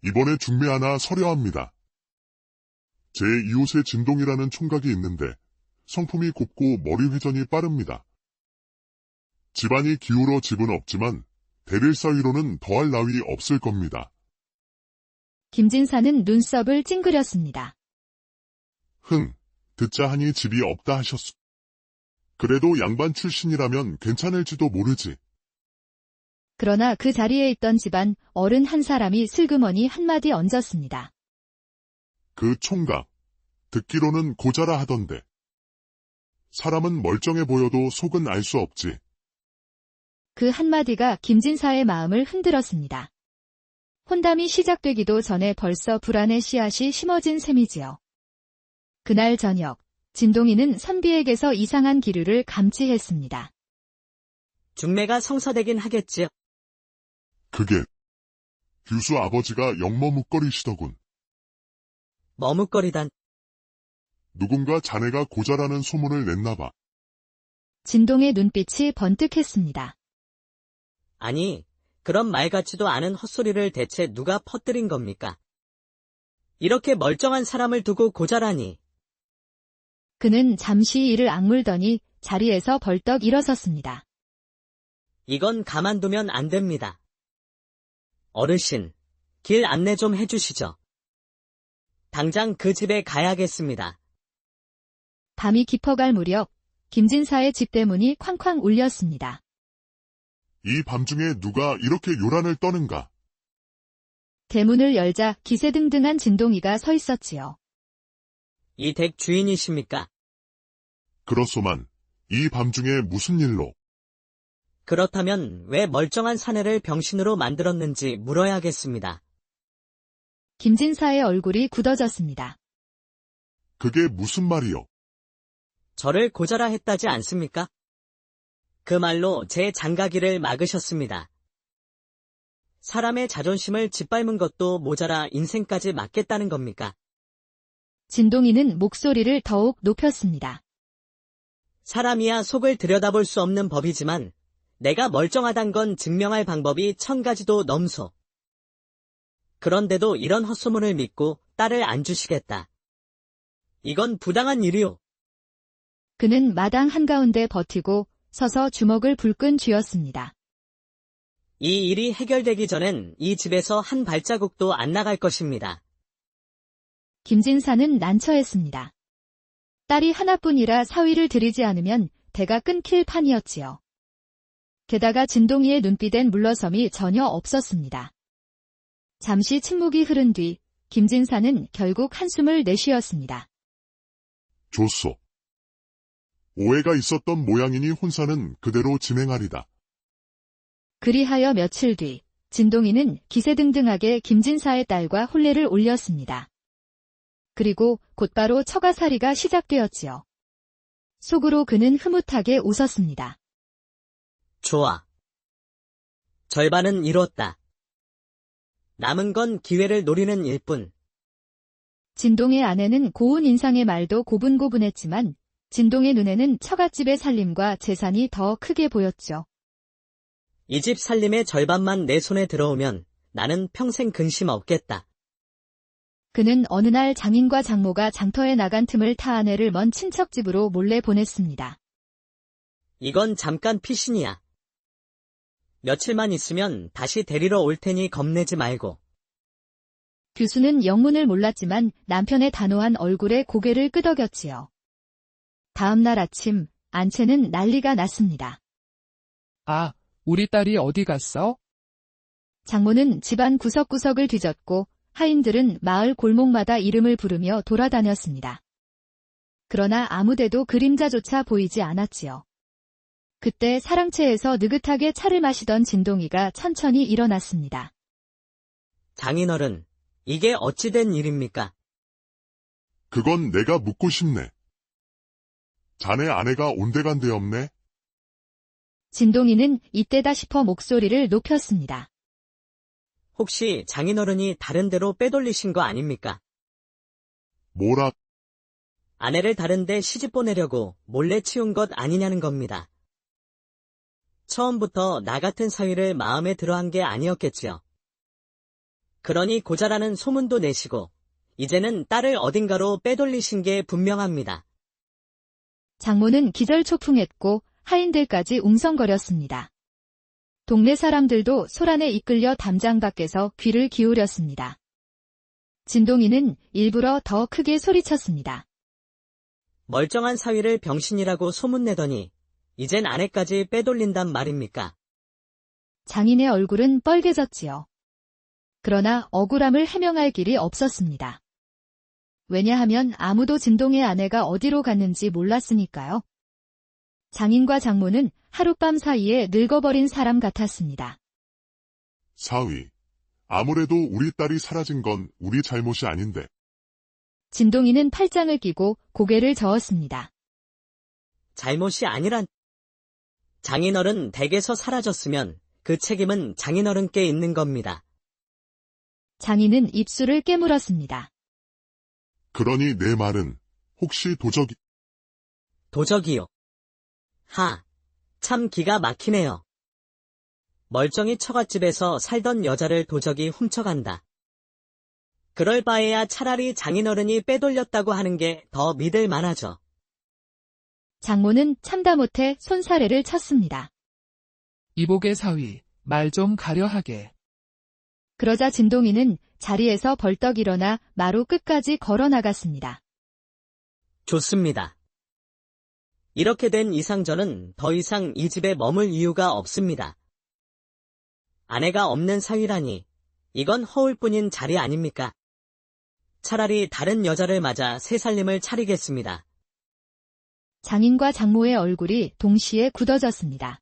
이번에 중매 하나 서려합니다. 제 이웃에 진동이라는 총각이 있는데 성품이 곱고 머리 회전이 빠릅니다. 집안이 기울어 집은 없지만 데릴 사위로는 더할 나위 없을 겁니다. 김진사는 눈썹을 찡그렸습니다. 듣자 하니 집이 없다 하셨소. 그래도 양반 출신이라면 괜찮을지도 모르지. 그러나 그 자리에 있던 집안 어른 한 사람이 슬그머니 한마디 얹었습니다. 그 총각, 듣기로는 고자라 하던데. 사람은 멀쩡해 보여도 속은 알 수 없지. 그 한마디가 김진사의 마음을 흔들었습니다. 혼담이 시작되기도 전에 벌써 불안의 씨앗이 심어진 셈이지요. 그날 저녁, 진동이는 선비에게서 이상한 기류를 감지했습니다. 중매가 성사되긴 하겠지요. 그게 규수 아버지가 영머뭇거리시더군. 머뭇거리단. 누군가 자네가 고자라는 소문을 냈나봐. 진동의 눈빛이 번뜩했습니다. 아니, 그런 말 같지도 않은 헛소리를 대체 누가 퍼뜨린 겁니까? 이렇게 멀쩡한 사람을 두고 고자라니. 그는 잠시 이를 악물더니 자리에서 벌떡 일어섰습니다. 이건 가만두면 안 됩니다. 어르신, 길 안내 좀 해주시죠. 당장 그 집에 가야겠습니다. 밤이 깊어갈 무렵 김진사의 집 대문이 쾅쾅 울렸습니다. 이 밤중에 누가 이렇게 요란을 떠는가? 대문을 열자 기세등등한 진동이가 서 있었지요. 이 댁 주인이십니까? 그렇소만, 이 밤중에 무슨 일로? 그렇다면 왜 멀쩡한 사내를 병신으로 만들었는지 물어야겠습니다. 김진사의 얼굴이 굳어졌습니다. 그게 무슨 말이요? 저를 고자라 했다지 않습니까? 그 말로 제 장가기를 막으셨습니다. 사람의 자존심을 짓밟은 것도 모자라 인생까지 막겠다는 겁니까? 진동이는 목소리를 더욱 높였습니다. 사람이야 속을 들여다볼 수 없는 법이지만 내가 멀쩡하단 건 증명할 방법이 1000가지도 넘소. 그런데도 이런 헛소문을 믿고 딸을 안 주시겠다. 이건 부당한 일이오. 그는 마당 한가운데 버티고 서서 주먹을 불끈 쥐었습니다. 이 일이 해결되기 전엔 이 집에서 한 발자국도 안 나갈 것입니다. 김진사는 난처했습니다. 딸이 하나뿐이라 사위를 들이지 않으면 대가 끊길 판이었지요. 게다가 진동이의 눈빛엔 물러섬이 전혀 없었습니다. 잠시 침묵이 흐른 뒤 김진사는 결국 한숨을 내쉬었습니다. 좋소. 오해가 있었던 모양이니 혼사는 그대로 진행하리다. 그리하여 며칠 뒤 진동이는 기세등등하게 김진사의 딸과 혼례를 올렸습니다. 그리고 곧바로 처가살이가 시작되었지요. 속으로 그는 흐뭇하게 웃었습니다. 좋아. 절반은 이뤘다. 남은 건 기회를 노리는 일뿐. 진동의 아내는 고운 인상의 말도 고분고분했지만 진동의 눈에는 처갓집의 살림과 재산이 더 크게 보였죠. 이 집 살림의 절반만 내 손에 들어오면 나는 평생 근심 없겠다. 그는 어느 날 장인과 장모가 장터에 나간 틈을 타 아내를 먼 친척집으로 몰래 보냈습니다. 이건 잠깐 피신이야. 며칠만 있으면 다시 데리러 올 테니 겁내지 말고. 규수는 영문을 몰랐지만 남편의 단호한 얼굴에 고개를 끄덕였지요. 다음 날 아침 안채는 난리가 났습니다. 아, 우리 딸이 어디 갔어? 장모는 집안 구석구석을 뒤졌고 하인들은 마을 골목마다 이름을 부르며 돌아다녔습니다. 그러나 아무데도 그림자조차 보이지 않았지요. 그때 사랑채에서 느긋하게 차를 마시던 진동이가 천천히 일어났습니다. 장인어른, 이게 어찌 된 일입니까? 그건 내가 묻고 싶네. 자네 아내가 온데간데 없네? 진동이는 이때다 싶어 목소리를 높였습니다. 혹시 장인어른이 다른 데로 빼돌리신 거 아닙니까? 뭐라? 아내를 다른 데 시집 보내려고 몰래 치운 것 아니냐는 겁니다. 처음부터 나 같은 사위를 마음에 들어한 게 아니었겠지요. 그러니 고자라는 소문도 내시고 이제는 딸을 어딘가로 빼돌리신 게 분명합니다. 장모는 기절초풍했고 하인들까지 웅성거렸습니다. 동네 사람들도 소란에 이끌려 담장 밖에서 귀를 기울였습니다. 진동이는 일부러 더 크게 소리쳤습니다. 멀쩡한 사위를 병신이라고 소문내더니 이젠 아내까지 빼돌린단 말입니까? 장인의 얼굴은 뻘개졌지요. 그러나 억울함을 해명할 길이 없었습니다. 왜냐하면 아무도 진동의 아내가 어디로 갔는지 몰랐으니까요. 장인과 장모는 하룻밤 사이에 늙어버린 사람 같았습니다. 사위. 아무래도 우리 딸이 사라진 건 우리 잘못이 아닌데. 진동이는 팔짱을 끼고 고개를 저었습니다. 잘못이 아니란. 장인어른 댁에서 사라졌으면 그 책임은 장인어른께 있는 겁니다. 장인은 입술을 깨물었습니다. 그러니 내 말은 혹시 도적이... 도적이요. 참 기가 막히네요. 멀쩡히 처갓집에서 살던 여자를 도적이 훔쳐간다. 그럴 바에야 차라리 장인어른이 빼돌렸다고 하는 게 더 믿을 만하죠. 장모는 참다 못해 손사래를 쳤습니다. 이복의 사위, 말 좀 가려하게. 그러자 진동이는 자리에서 벌떡 일어나 마루 끝까지 걸어 나갔습니다. 좋습니다. 이렇게 된 이상 저는 더 이상 이 집에 머물 이유가 없습니다. 아내가 없는 사위라니 이건 허울뿐인 자리 아닙니까? 차라리 다른 여자를 맞아 새 살림을 차리겠습니다. 장인과 장모의 얼굴이 동시에 굳어졌습니다.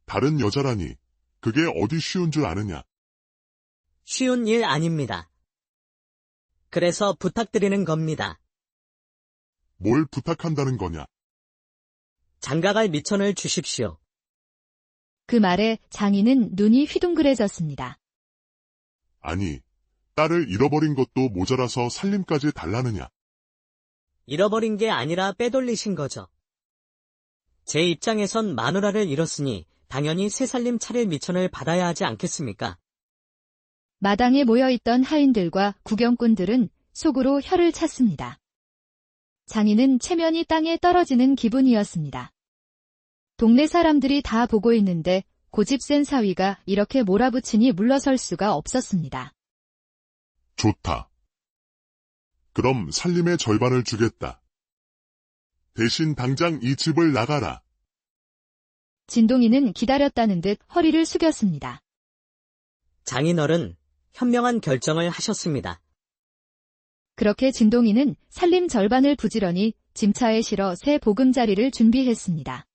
다른 여자라니. 그게 어디 쉬운 줄 아느냐. 쉬운 일 아닙니다. 그래서 부탁드리는 겁니다. 뭘 부탁한다는 거냐. 장가갈 미천을 주십시오. 그 말에 장인은 눈이 휘둥그레졌습니다. 아니, 딸을 잃어버린 것도 모자라서 살림까지 달라느냐. 잃어버린 게 아니라 빼돌리신 거죠. 제 입장에선 마누라를 잃었으니 당연히 새 살림 차릴 미천을 받아야 하지 않겠습니까? 마당에 모여있던 하인들과 구경꾼들은 속으로 혀를 찼습니다. 장인은 체면이 땅에 떨어지는 기분이었습니다. 동네 사람들이 다 보고 있는데 고집 센 사위가 이렇게 몰아붙이니 물러설 수가 없었습니다. 좋다. 그럼 살림의 절반을 주겠다. 대신 당장 이 집을 나가라. 진동이는 기다렸다는 듯 허리를 숙였습니다. 장인어른, 현명한 결정을 하셨습니다. 그렇게 진동이는 살림 절반을 부지런히 짐차에 실어 새 보금자리를 준비했습니다.